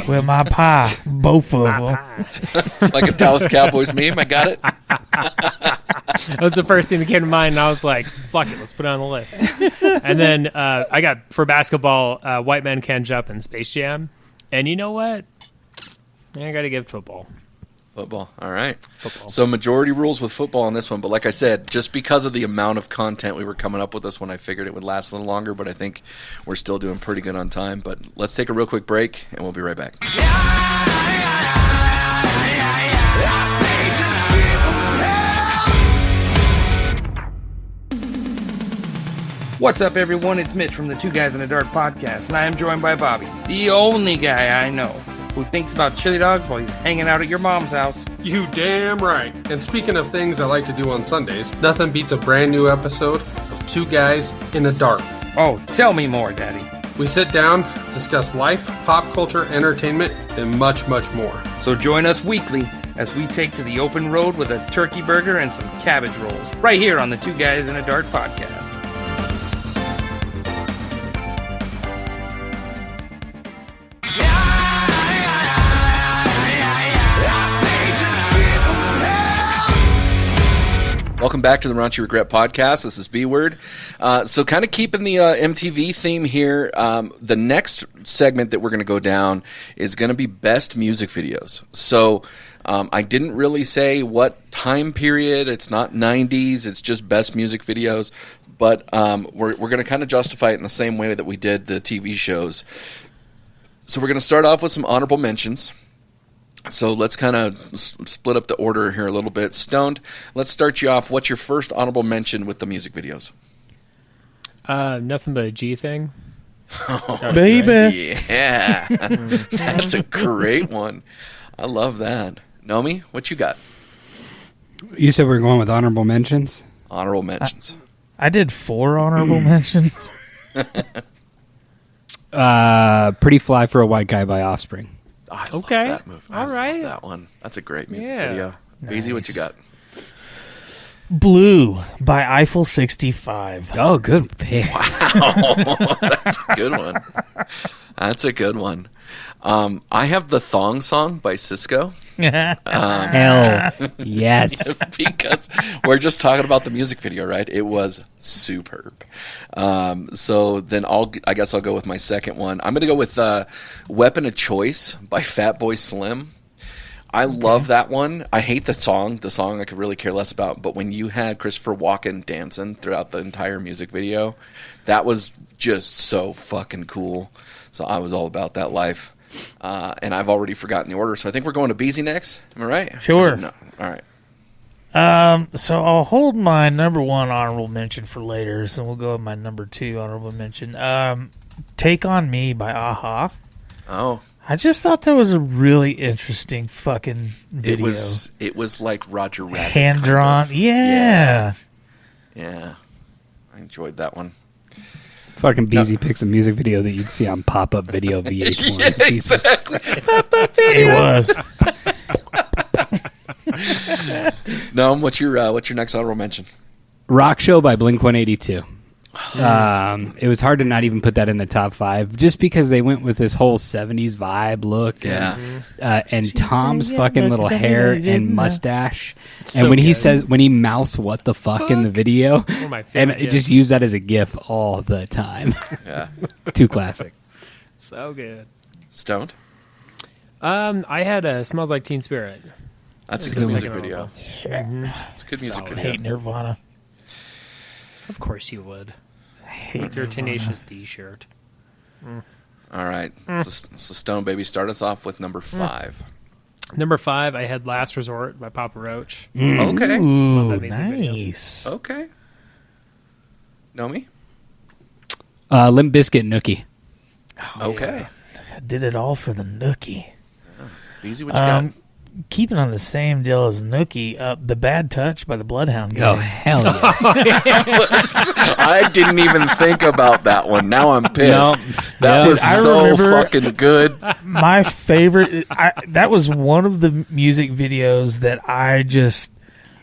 B: With my pie, both of them.
C: Like a Dallas Cowboys meme? I got it.
D: That was the first thing that came to mind, and I was like, fuck it, let's put it on the list. And then I got, for basketball, White Men Can't Jump and Space Jam. And you know what? I got to give football.
C: Football. All right.
D: Football.
C: So majority rules with football on this one. But like I said, just because of the amount of content we were coming up with this one, I figured it would last a little longer. But I think we're still doing pretty good on time. But let's take a real quick break, and we'll be right back.
G: What's up, everyone? It's Mitch from the Two Guys in a Dart podcast, and I am joined by Bobby, the only guy I know who thinks about chili dogs while he's hanging out at your mom's house.
H: You damn right. And speaking of things I like to do on Sundays, nothing beats a brand new episode of Two Guys in a Dart.
G: Oh, tell me more, Daddy.
H: We sit down, discuss life, pop culture, entertainment, and much, much more.
G: So join us weekly as we take to the open road with a turkey burger and some cabbage rolls, right here on the Two Guys in a Dart podcast.
C: Welcome back to the Raunchy Regret podcast. This is B-Word. So kind of keeping the MTV theme here, the next segment that we're going to go down is going to be best music videos. So I didn't really say what time period. It's not 90s. It's just best music videos. But we're going to kind of justify it in the same way that we did the TV shows. So we're going to start off with some honorable mentions. So let's kind of split up the order here a little bit. Stoned, let's start you off. What's your first honorable mention with the music videos?
D: Nothing but a G thing.
B: Baby.
C: Yeah, that's a great one. I love that. Nomi, what you got?
E: You said we were going with honorable mentions?
C: Honorable mentions.
B: I did 4 honorable mentions.
E: Pretty Fly for a White Guy by Offspring.
C: Oh, I
D: Okay.
C: love that movie.
D: All right.
C: I love that one. That's a great music
D: Yeah.
C: video. Beezy, what you got?
B: Blue by Eiffel 65.
E: Oh, good pick.
C: That's a good one. That's a good one. I have the Thong Song by Cisco.
E: Hell yes.
C: Because we're just talking about the music video, right? It was superb. So then I guess I'll go with my second one. I'm going to go with Weapon of Choice by Fatboy Slim. I love that one. I hate the song. The song I could really care less about. But when you had Christopher Walken dancing throughout the entire music video, that was just so fucking cool. So I was all about that life. And I've already forgotten the order. So I think we're going to Beezy next. Am I right?
B: Sure.
C: No. All right.
B: So I'll hold my number 1 honorable mention for later. So we'll go with my number 2 honorable mention. Take On Me by Aha.
C: Oh.
B: I just thought that was a really interesting fucking video.
C: It was like Roger Rabbit.
B: Hand drawn.
C: Kind of.
B: Yeah.
C: I enjoyed that one.
E: Fucking Beezy picks a music video that you'd see on pop-up video VH1. Jesus.
C: Exactly.
B: It was.
C: Noam, what's your next honorable mention?
E: Rock Show by Blink-182. It was hard to not even put that in the top 5 just because they went with this whole 70s vibe look.
C: Yeah.
E: And Tom's fucking little hair and mustache.
D: So
E: And when he
D: good.
E: when he mouths what the fuck in the video,
D: One of my
E: and
D: favorite
E: it just
D: gifs.
E: use that as a gif all the time.
C: Yeah.
E: Too classic.
D: So good.
C: Stoned?
D: I had a Smells Like Teen Spirit.
C: That's a
D: It's
C: good
D: a
C: music
D: second
C: video. It's a good music
B: I
C: video.
B: hate Nirvana.
D: Of course you would.
B: I hate
D: With your
B: Nirvana.
D: Tenacious D shirt.
C: All right. So Stone Baby, start us off with number 5.
D: Number 5, I had Last Resort by Papa Roach.
C: Okay.
B: Ooh,
D: that music video.
B: nice.
C: Okay. Nomi?
E: Limp Bizkit Nookie.
C: Okay.
B: I did it all for the Nookie.
C: Beezy, what you got?
B: Keeping on the same deal as Nookie, The Bad Touch by the Bloodhound
E: Oh,
B: Gang.
E: hell yes.
C: I didn't even think about that one. Now I'm pissed.
E: Nope.
C: That
E: Dude,
C: was
B: I
C: so
B: remember-
C: fucking good.
B: My favorite, that was one of the music videos that I just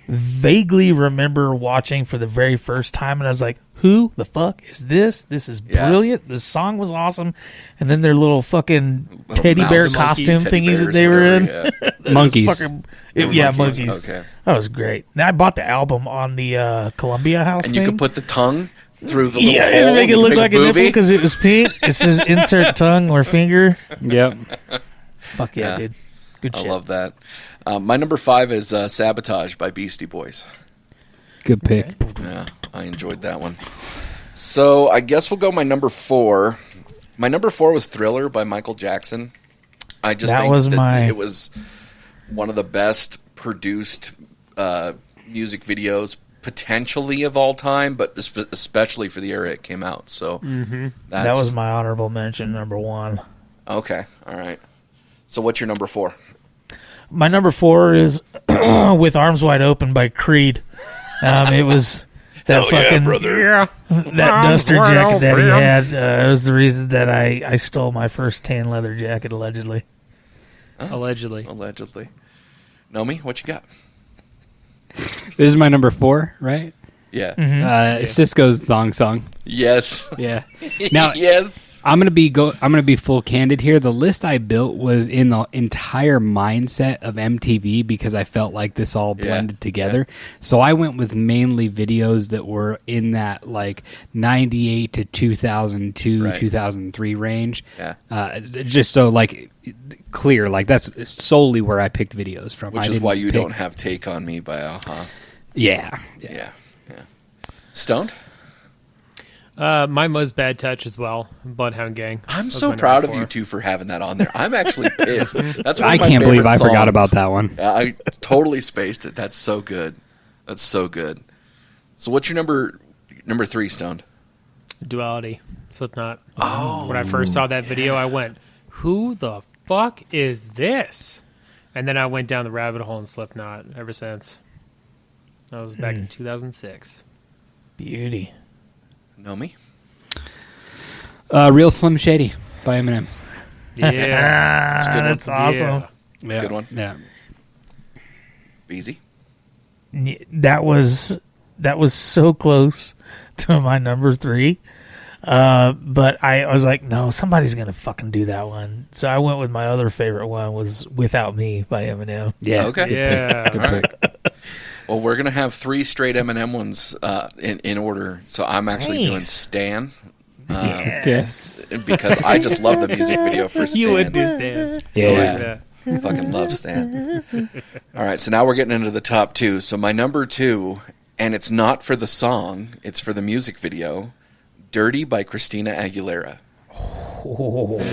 B: vaguely remember watching for the very first time, and I was like, who the fuck is this? This is
C: Yeah.
B: brilliant. This song was awesome. And then their little fucking
C: Little
B: teddy bear
C: mouse
B: costume
C: teddy
B: thingies that
C: bears,
B: they were in.
C: whatever, yeah.
B: That was
E: Monkeys.
B: fucking-
C: They were
B: yeah,
C: monkeys.
B: monkeys.
C: Okay.
B: That was great. Now I bought the album on the Columbia House
C: And
B: thing.
C: you could put the tongue through the little
B: yeah,
C: hole.
B: and make it
C: and
B: look
C: make
B: like a
C: movie.
B: nipple because it was pink. It says insert tongue or finger.
E: Yep.
B: Fuck yeah,
C: Yeah.
B: dude. Good
C: I
B: shit.
C: love that. My number 5 is Sabotage by Beastie Boys.
E: Good pick.
C: Yeah, I enjoyed that one. So I guess we'll go my number 4. My number 4 was Thriller by Michael Jackson. I just
B: That
C: think
B: was
C: that
B: my-
C: it was one of the best produced music videos potentially of all time, but especially for the era it came out. So
B: That was my honorable mention, number 1.
C: okay. All right. So what's your number 4?
B: My number 4 is With Arms Wide Open by Creed. It was that that duster jacket that he had. It was the reason that I stole my first tan leather jacket, allegedly.
D: Allegedly.
C: Allegedly. Nomi, what you got?
E: This is my number 4, right?
C: Yeah.
E: Cisco's Thong Song.
C: Yes.
E: Yeah. Now,
C: yes.
E: I'm gonna be full candid here. The list I built was in the entire mindset of MTV because I felt like this all blended together. So I went with mainly videos that were in that like 98 to 2002,
C: Right.
E: 2003 range.
C: Yeah.
E: Just so like clear, like that's solely where I picked videos from.
C: Which
E: I
C: is
E: didn't
C: why you
E: pick-
C: don't have Take on Me by Aha.
E: Yeah.
C: Yeah. Stoned?
D: Mine was Bad Touch as well. Bloodhound Gang.
C: I'm
D: was
C: so
D: my
C: proud
D: number
C: of
D: 4.
C: you two for having that on there. I'm actually pissed. That's one
E: I
C: of my
E: can't believe
C: favorite
E: I forgot
C: songs.
E: about that one.
C: Yeah, I totally spaced it. That's so good. That's so good. So what's your number 3, Stoned?
D: Duality. Slipknot. Oh. When I first saw that video, I went, who the fuck is this? And then I went down the rabbit hole in Slipknot ever since. That was back in 2006.
B: Beauty.
C: Nomi?
E: Real Slim Shady by Eminem.
D: Yeah.
C: It's a good one.
B: That's awesome.
D: Yeah.
C: It's a good one.
E: Yeah.
C: Beezy?
B: That was so close to my number 3. But I was like, no, somebody's gonna fucking do that one. So I went with my other favorite one was Without Me by Eminem.
E: Yeah.
C: Okay.
D: Yeah.
E: Good
C: All
E: pick.
C: right. Well, we're going to have 3 straight Eminem ones in order. So I'm actually doing
B: Nice.
C: Stan.
B: Yes.
C: Because I just love the music video for Stan.
D: You would do Stan.
E: Yeah.
C: Yeah.
D: Yeah.
C: Fucking love Stan. All right, so now we're getting into the top two. So my number 2, and it's not for the song, it's for the music video, Dirty by Christina Aguilera.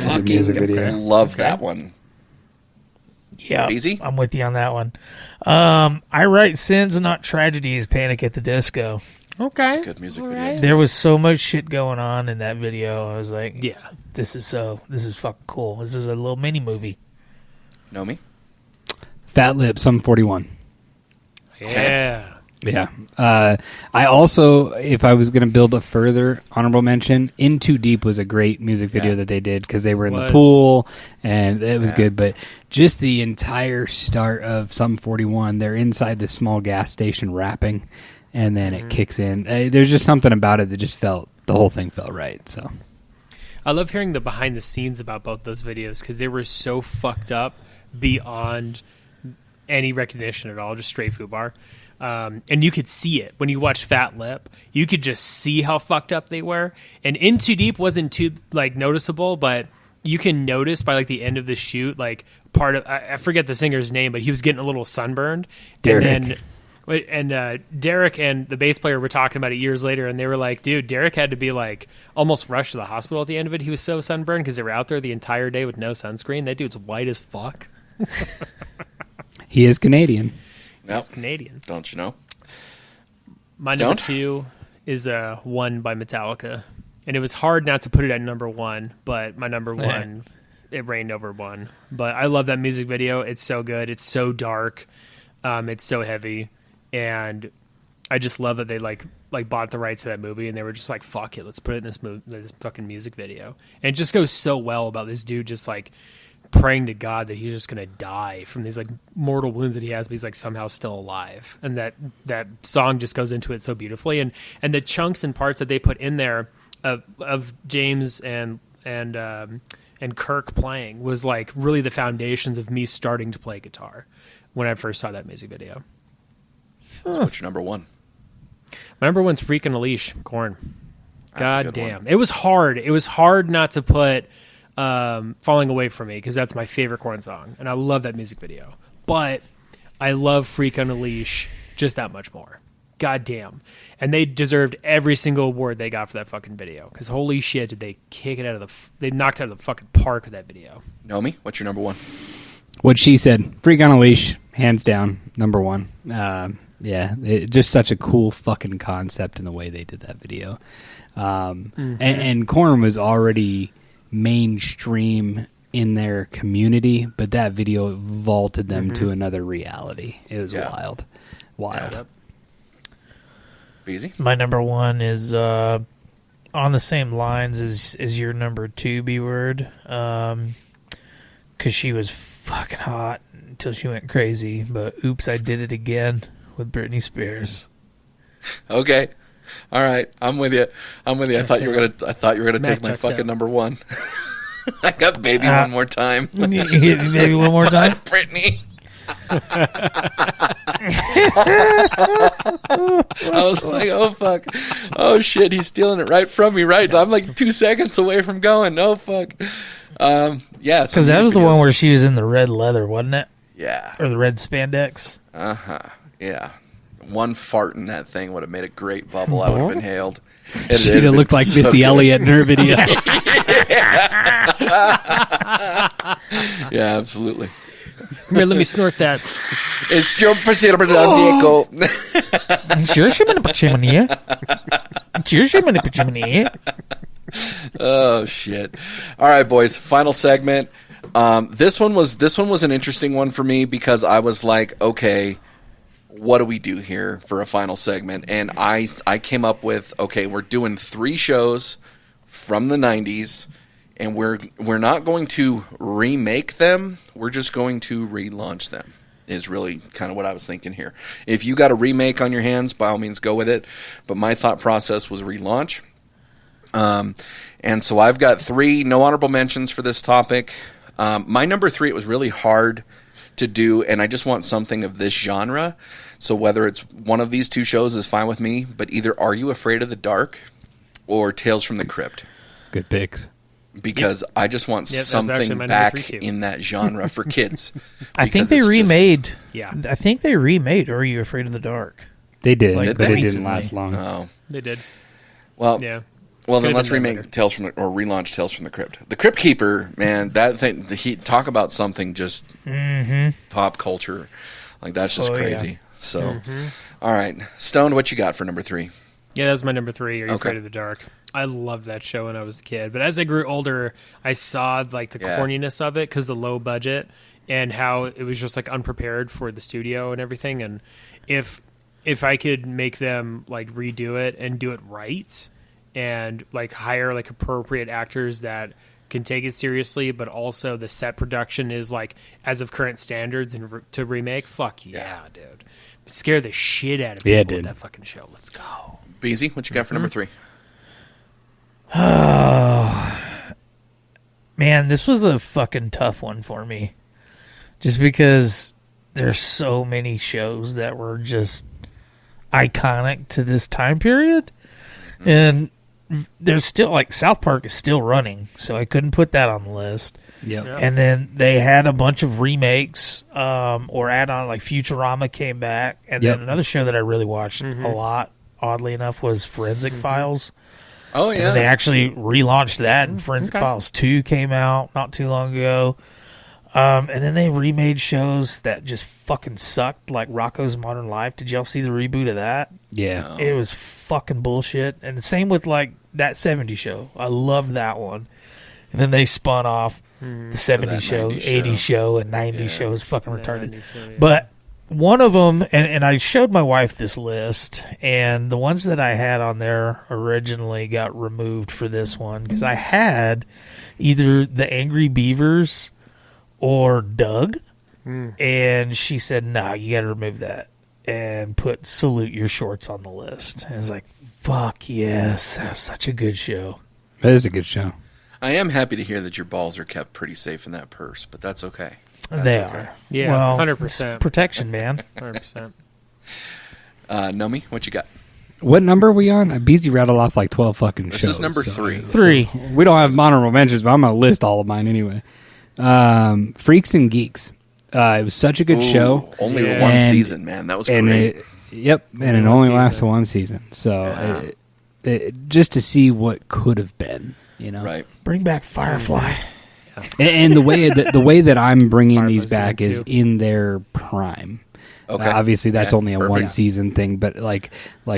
C: Fucking love that one.
B: Yeah,
C: Beezy?
B: I'm with you on that one. I write Sins, Not Tragedies, Panic at the Disco.
D: Okay.
C: It's a good music video.
B: There was so much shit going on in that video. I was like, yeah, this is fucking cool. This is a little mini movie.
C: Know me?
E: Fat Lip, Sum 41.
D: Yeah.
E: Yeah. I also, if I was going to build a further honorable mention, In Too Deep was a great music video that they did because they were in the pool and it was good. But just the entire start of Sum 41, they're inside this small gas station rapping, and then it kicks in. There's just something about it that just the whole thing felt right. So
D: I love hearing the behind the scenes about both those videos because they were so fucked up beyond any recognition at all, just straight foobar. And you could see it when you watch Fat Lip. You could just see how fucked up they were. And In Too Deep wasn't too noticeable, but you can notice by the end of the shoot, part of I forget the singer's name, but he was getting a little sunburned.
E: Derek.
D: And Derek and the bass player were talking about it years later, and they were like, dude, Derek had to be almost rushed to the hospital at the end of it. He was so sunburned because they were out there the entire day with no sunscreen. That dude's white as fuck.
E: He is Canadian.
C: Nope.
D: He's Canadian.
C: Don't you know?
D: My number 2 is One by Metallica. And it was hard not to put it at number 1, but my number 1, it reigned over 1. But I love that music video. It's so good. It's so dark. It's so heavy. And I just love that they bought the rights to that movie and they were just like, fuck it, let's put it in this fucking music video. And it just goes so well about this dude just praying to God that he's just gonna die from these mortal wounds that he has, but he's somehow still alive. And that song just goes into it so beautifully. And the chunks and parts that they put in there of James and Kirk playing was really the foundations of me starting to play guitar when I first saw that music video.
C: So what's your number 1?
D: My number 1's Freakin' a Leash, Korn. God damn.
C: One.
D: It was hard. It was hard not to put Falling Away From Me because that's my favorite Korn song. And I love that music video. But I love Freak on a Leash just that much more. God damn. And they deserved every single award they got for that fucking video. Because holy shit, did they kick it out of they knocked it out of the fucking park with that video.
C: Know me? What's your number 1?
E: What she said. Freak on a Leash, hands down, number 1. Yeah, just such a cool fucking concept in the way they did that video. And Korn was already mainstream in their community, but that video vaulted them to another reality. It was wild.
C: Yeah. Beezy?
B: My number 1 is on the same lines as your number 2, B-word. Because she was fucking hot until she went crazy. But Oops, I Did It Again with Britney Spears.
C: Okay. All right. I'm with you. I thought you were gonna take my fucking number 1. I got Baby One More Time.
B: Maybe one more time?
C: Britney. I was like, oh fuck, oh shit, he's stealing it right from me, right? I'm 2 seconds away from going. Oh fuck. Yeah,
B: because that was the one where she was in the red leather, wasn't it?
C: Yeah,
B: or the red spandex.
C: Yeah, one fart in that thing would have made a great bubble. I would have inhaled.
E: She'd have looked like so Missy Elliott in her video.
C: Yeah, absolutely.
D: Come here, let me snort that.
C: It's your procedure, Diego. Oh shit! All right, boys. Final segment. This one was an interesting one for me because I was like, okay, what do we do here for a final segment? And I came up with, okay, we're doing 3 shows from the 90s. And we're not going to remake them. We're just going to relaunch them is really kind of what I was thinking here. If you got a remake on your hands, by all means go with it. But my thought process was relaunch. And so I've got 3 no honorable mentions for this topic. My number 3, it was really hard to do, and I just want something of this genre. So whether it's one of these 2 shows is fine with me, but either Are You Afraid of the Dark or Tales from the Crypt.
E: Good picks.
C: because I just want
D: Yep, that's actually
C: something
D: my number
C: back
D: 3 too.
C: in that genre for kids.
B: I think
C: Because
B: they
C: it's just-
B: remade.
D: Yeah.
B: I think they remade Are You Afraid of the Dark?
E: They did,
B: Like,
E: but
C: they
E: it didn't
B: recently.
E: last long.
C: Oh,
D: They did.
C: well,
D: Yeah.
C: well then
D: Could've
C: let's
D: been done
C: remake
D: better.
C: Tales from or relaunch Tales from the Crypt. The Crypt Keeper, man, that thing. Talk about something just pop culture, like that's just
B: Oh, yeah.
C: crazy. So, all right, Stone, what you got for number 3?
D: Yeah, that was my number 3. Are You
C: Okay.
D: Afraid of the Dark? I loved that show when I was a kid, but as I grew older, I saw like the
C: Yeah.
D: corniness of it because the low budget and how it was just like unprepared for the studio and everything. And if I could make them like redo it and do it right, and like hire like appropriate actors that can take it seriously, but also the set production is like as of current standards and to remake, fuck yeah, dude. Scare the shit out of people
E: Yeah,
D: with
E: dude.
D: that fucking show. Let's go.
C: Beezy, what you got for number 3?
B: Man, this was a fucking tough one for me. Just because there's so many shows that were just iconic to this time period. And there's still, like, South Park is still running, so I couldn't put that on the list.
E: Yep.
D: Yeah.
B: And then they had a bunch of remakes or add-on, like Futurama came back. And
E: Yep.
B: then another show that I really watched a lot, oddly enough, was Forensic Files.
C: Oh
B: And
C: yeah,
B: then they actually relaunched that, and Forensic Files 2 came out not too long ago. And then they remade shows that just fucking sucked, like Rocko's Modern Life. Did y'all see the reboot of that?
E: Yeah.
B: It was fucking bullshit. And the same with, like, that 70s show. I loved that one. And then they spun off the 70s show,
C: 90s
B: 80s
C: show.
B: show, and 90s show. It was fucking retarded.
D: 90s show, yeah.
B: But one of them, and I showed my wife this list, and the ones that I had on there originally got removed for this one because I had either the Angry Beavers or Doug, and she said, "No, you got to remove that and put Salute Your Shorts on the list." And I was like, "Fuck yes, that was such a good show."
E: That is a good show.
C: I am happy to hear that your balls are kept pretty safe in that purse, but that's okay. That's
B: They
C: okay.
B: are,
D: Yeah,
B: well,
D: 100%.
B: protection, man.
D: 100%.
C: Nomi, what you got?
E: What number are we on? Beezy rattled off like 12 fucking
C: This
E: shows.
C: is number
E: so-
C: 3.
B: 3.
E: We don't have honorable mentions, but I'm going to list all of mine anyway. Freaks and Geeks. It was such a good show.
C: Only
D: Yeah.
C: one
E: And-
C: season, man. That was
E: And
C: great.
E: and it
D: one
E: only
D: season.
E: lasted one season. So just to see what could have been, you know.
C: Right.
B: Bring back Firefly.
E: And the way the way that I'm bringing
D: Firefly's
E: these back
D: good,
E: is
D: too.
E: in their prime.
C: Okay.
E: Obviously, that's
C: Yeah,
E: only a
C: perfect.
E: one season thing, but like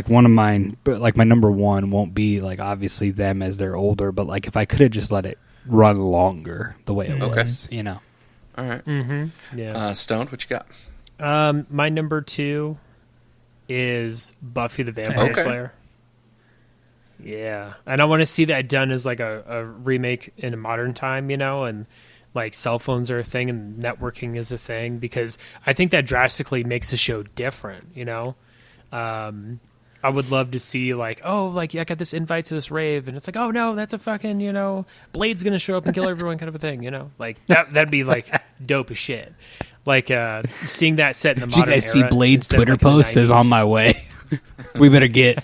E: one of mine, but like my number one won't be like obviously them as they're older, but like if I could have just let it run longer the way it
C: Okay.
E: was, you know.
C: All right.
D: Yeah.
C: Stone, what you got?
D: My number 2 is Buffy the Vampire
C: Okay.
D: Slayer. Yeah. And I want to see that done as like a remake in a modern time, you know, and like cell phones are a thing and networking is a thing because I think that drastically makes the show different, you know. I would love to see like, oh, like yeah, I got this invite to this rave, and it's like, oh no, that's a fucking, you know, Blade's gonna show up and kill everyone, kind of a thing, you know, like that'd be like dope as shit. Like seeing that set in the
E: Did you
D: modern
E: guys see
D: era
E: Blade's
D: instead of,
E: Twitter
D: like, in the
E: post says
D: 90s.
E: on my way? We better get.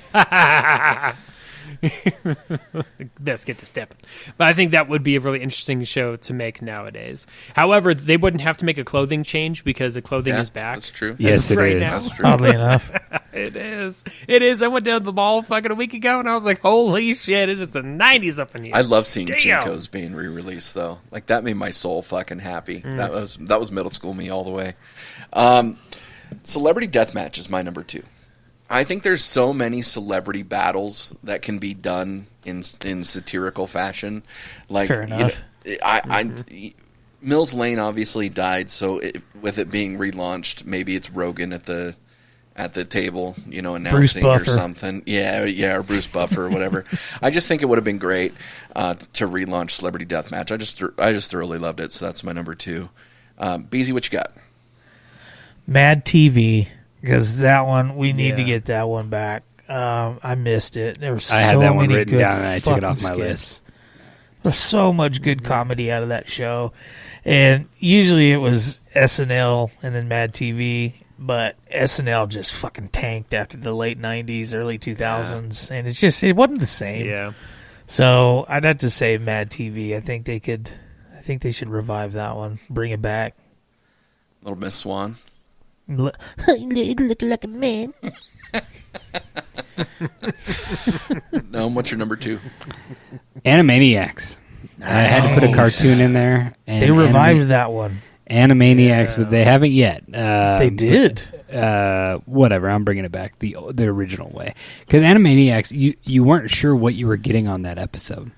D: Let's get to stepping. But I think that would be a really interesting show to make nowadays. However, they wouldn't have to make a clothing change because the clothing
C: Yeah,
D: is back.
C: that's true.
E: Yes,
D: As of
E: it
D: right
E: is.
D: now.
C: That's true.
B: Oddly enough.
D: It is. It is. I went down to the mall fucking a week ago and I was like, holy shit, it is the 90s up in here.
C: I love seeing
D: Damn.
C: Jinko's being re-released, though. Like that made my soul fucking happy. That was middle school me all the way. Celebrity Deathmatch is my number 2. I think there's so many celebrity battles that can be done in satirical fashin. Like,
B: Fair enough.
C: Mills Lane obviously died, so with it being relaunched, maybe it's Rogan at the table, you know, announcing or
B: Buffer.
C: something. Yeah, or Bruce Buffer or whatever. I just think it would have been great to relaunch Celebrity Deathmatch. I just thoroughly loved it, so that's my number 2. Beezy, what you got?
B: Mad TV, because that one, we need to
D: Yeah.
B: get that one back. I missed it. There were so
E: I had that one
B: many
E: written
B: good
E: down and I took it
B: fucking
E: off my
B: skits.
E: list.
B: There's so much good comedy out of that show. And usually it was SNL and then Mad TV, but SNL just fucking tanked after the late 90s, early 2000s. And it wasn't the same.
D: Yeah.
B: So I'd have to say Mad TV. I think they should revive that one. Bring it back.
C: Little Miss Swan.
B: Look like a man.
C: No, what's your number 2?
E: Animaniacs. I had to put a cartoon in there. And
B: They revived that one.
E: Animaniacs, but they haven't yet.
B: They did.
E: Whatever, I'm bringing it back the original way. Because Animaniacs, you weren't sure what you were getting on that episode.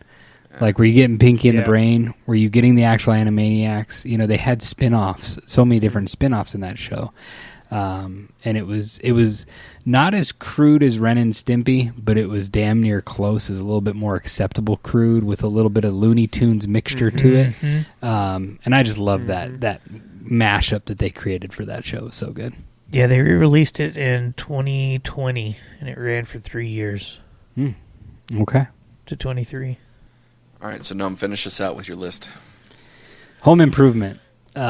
E: Like, were you getting Pinky in the Brain? Were you getting the actual Animaniacs? You know, they had spin-offs, so many different spin-offs in that show. And it was not as crude as Ren and Stimpy, but it was damn near close. It was a little bit more acceptable crude with a little bit of Looney Tunes mixture to it. And I just love that mashup that they created for that show. It was so good.
B: Yeah, they re-released it in 2020, and it ran for 3 years.
E: Okay.
B: To 23.
C: All right, so Num, finish us out with your list.
E: Home Improvement. It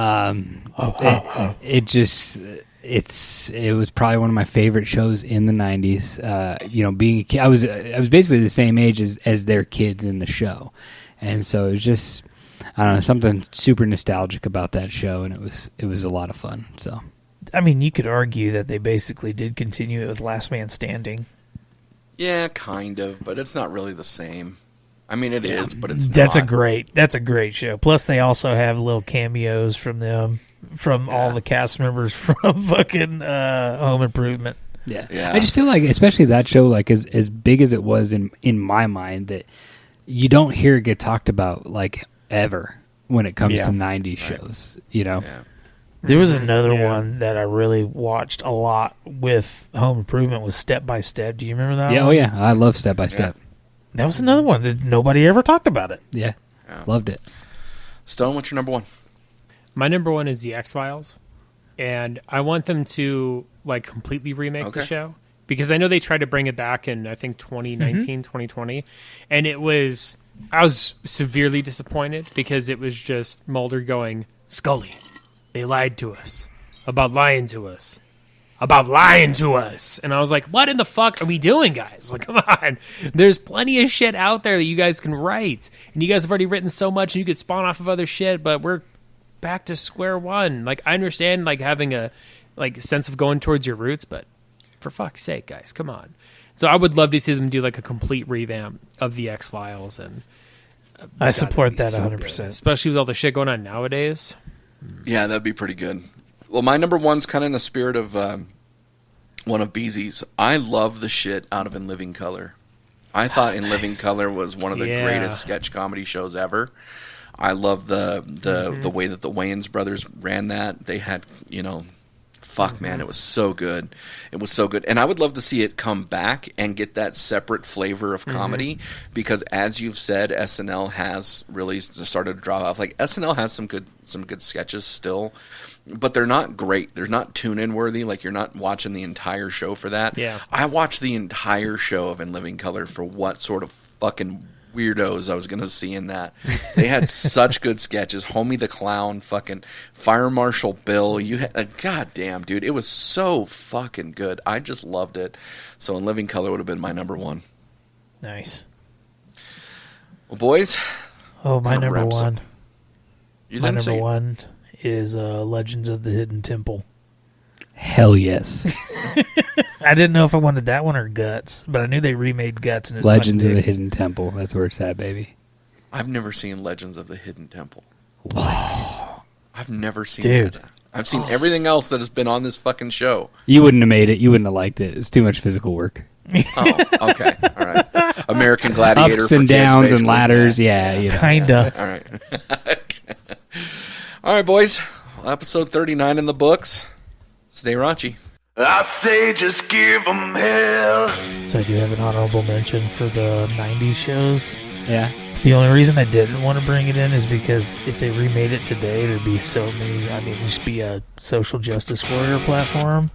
E: was probably one of my favorite shows in the 90s. Being a kid, I was basically the same age as their kids in the show. And so it was just, I don't know, something super nostalgic about that show, and it was a lot of fun. So,
B: I mean, you could argue that they basically did continue it with Last Man Standing.
C: Yeah, kind of, but it's not really the same. I mean, it is, but it's
B: That's
C: not.
B: a great show. Plus, they also have little cameos from them, from all the cast members from fucking Home Improvement.
E: Yeah. I just feel like, especially that show, like as big as it was in my mind, that you don't hear it get talked about like ever when it comes to 90s shows. You know.
C: Yeah.
B: There was another one that I really watched a lot with Home Improvement was Step by Step. Do you remember that?
E: Yeah.
B: one?
E: Oh yeah, I love Step by Step.
B: That was another one that nobody ever talked about it.
E: Yeah. Loved it.
C: Stone, what's your number 1?
D: My number 1 is the X-Files, and I want them to like completely remake the show because I know they tried to bring it back in I think 2019, 2020, and I was severely disappointed because it was just Mulder going, Scully, they lied to us about lying to us. And I was like, what in the fuck are we doing, guys? Like, come on. There's plenty of shit out there that you guys can write. And you guys have already written so much and you could spawn off of other shit, but we're back to square one. Like, I understand, like, having a sense of going towards your roots, but for fuck's sake, guys, come on. So I would love to see them do, like, a complete revamp of the X-Files. And
B: I support that 100%.
D: Good, especially with all the shit going on nowadays.
C: Yeah, that'd be pretty good. Well, my number 1's kind of in the spirit of one of Beezy's. I love the shit out of In Living Color. I thought In Living Color was one of the greatest sketch comedy shows ever. I love the way that the Wayans brothers ran that. They had, man, it was so good. It was so good. And I would love to see it come back and get that separate flavor of comedy because, as you've said, SNL has really started to drop off. Like, SNL has some good sketches still, but they're not great. They're not tune-in worthy. Like, you're not watching the entire show for that.
D: Yeah.
C: I watched the entire show of In Living Color for what sort of fucking weirdos I was going to see in that. They had such good sketches. Homie the Clown, fucking Fire Marshal Bill. You had, goddamn, dude, it was so fucking good. I just loved it. So In Living Color would have been my number 1.
B: Nice.
C: Well, boys.
B: Oh, my number 1.
C: My
B: number 1 is Legends of the Hidden Temple.
E: Hell yes.
B: I didn't know if I wanted that one or Guts, but I knew they remade Guts. And
E: Legends of the Hidden Temple. That's where it's at, baby.
C: I've never seen Legends of the Hidden Temple.
E: What?
C: I've never seen that. I've seen everything else that has been on this fucking show.
E: You wouldn't have made it. You wouldn't have liked it. It's too much physical work.
C: Oh, okay. All right. American Gladiator
E: Ups and
C: for kids,
E: downs
C: basically.
E: and ladders. Yeah.
B: Kinda.
C: All right. All right, boys. Episode 39 in the books. Stay raunchy.
F: I say just give them hell.
B: So I do have an honorable mention for the 90s shows.
E: Yeah.
B: The only reason I didn't want to bring it in is because if they remade it today, there'd be so many. I mean, it'd just be a social justice warrior platform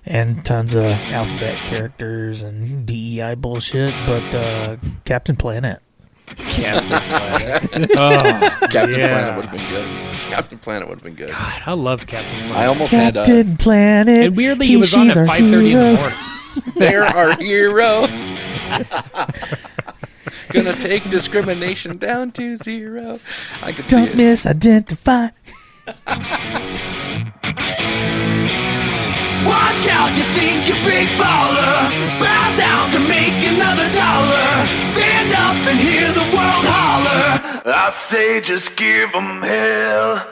B: and tons of alphabet characters and DEI bullshit. But Captain Planet.
D: Captain Planet.
C: Captain Planet would have been good. Captain Planet would have been good.
D: God, I love Captain Planet.
C: I almost
B: Captain Planet.
D: And weirdly, it was on at 5:30 in the morning.
C: They're our hero. Gonna take discrimination down to 0. I could see
B: Don't
C: it.
B: misidentify.
F: Watch out, you think you're big baller. Bow down to make another dollar. Stand up and hear the world holler. I say just give 'em hell.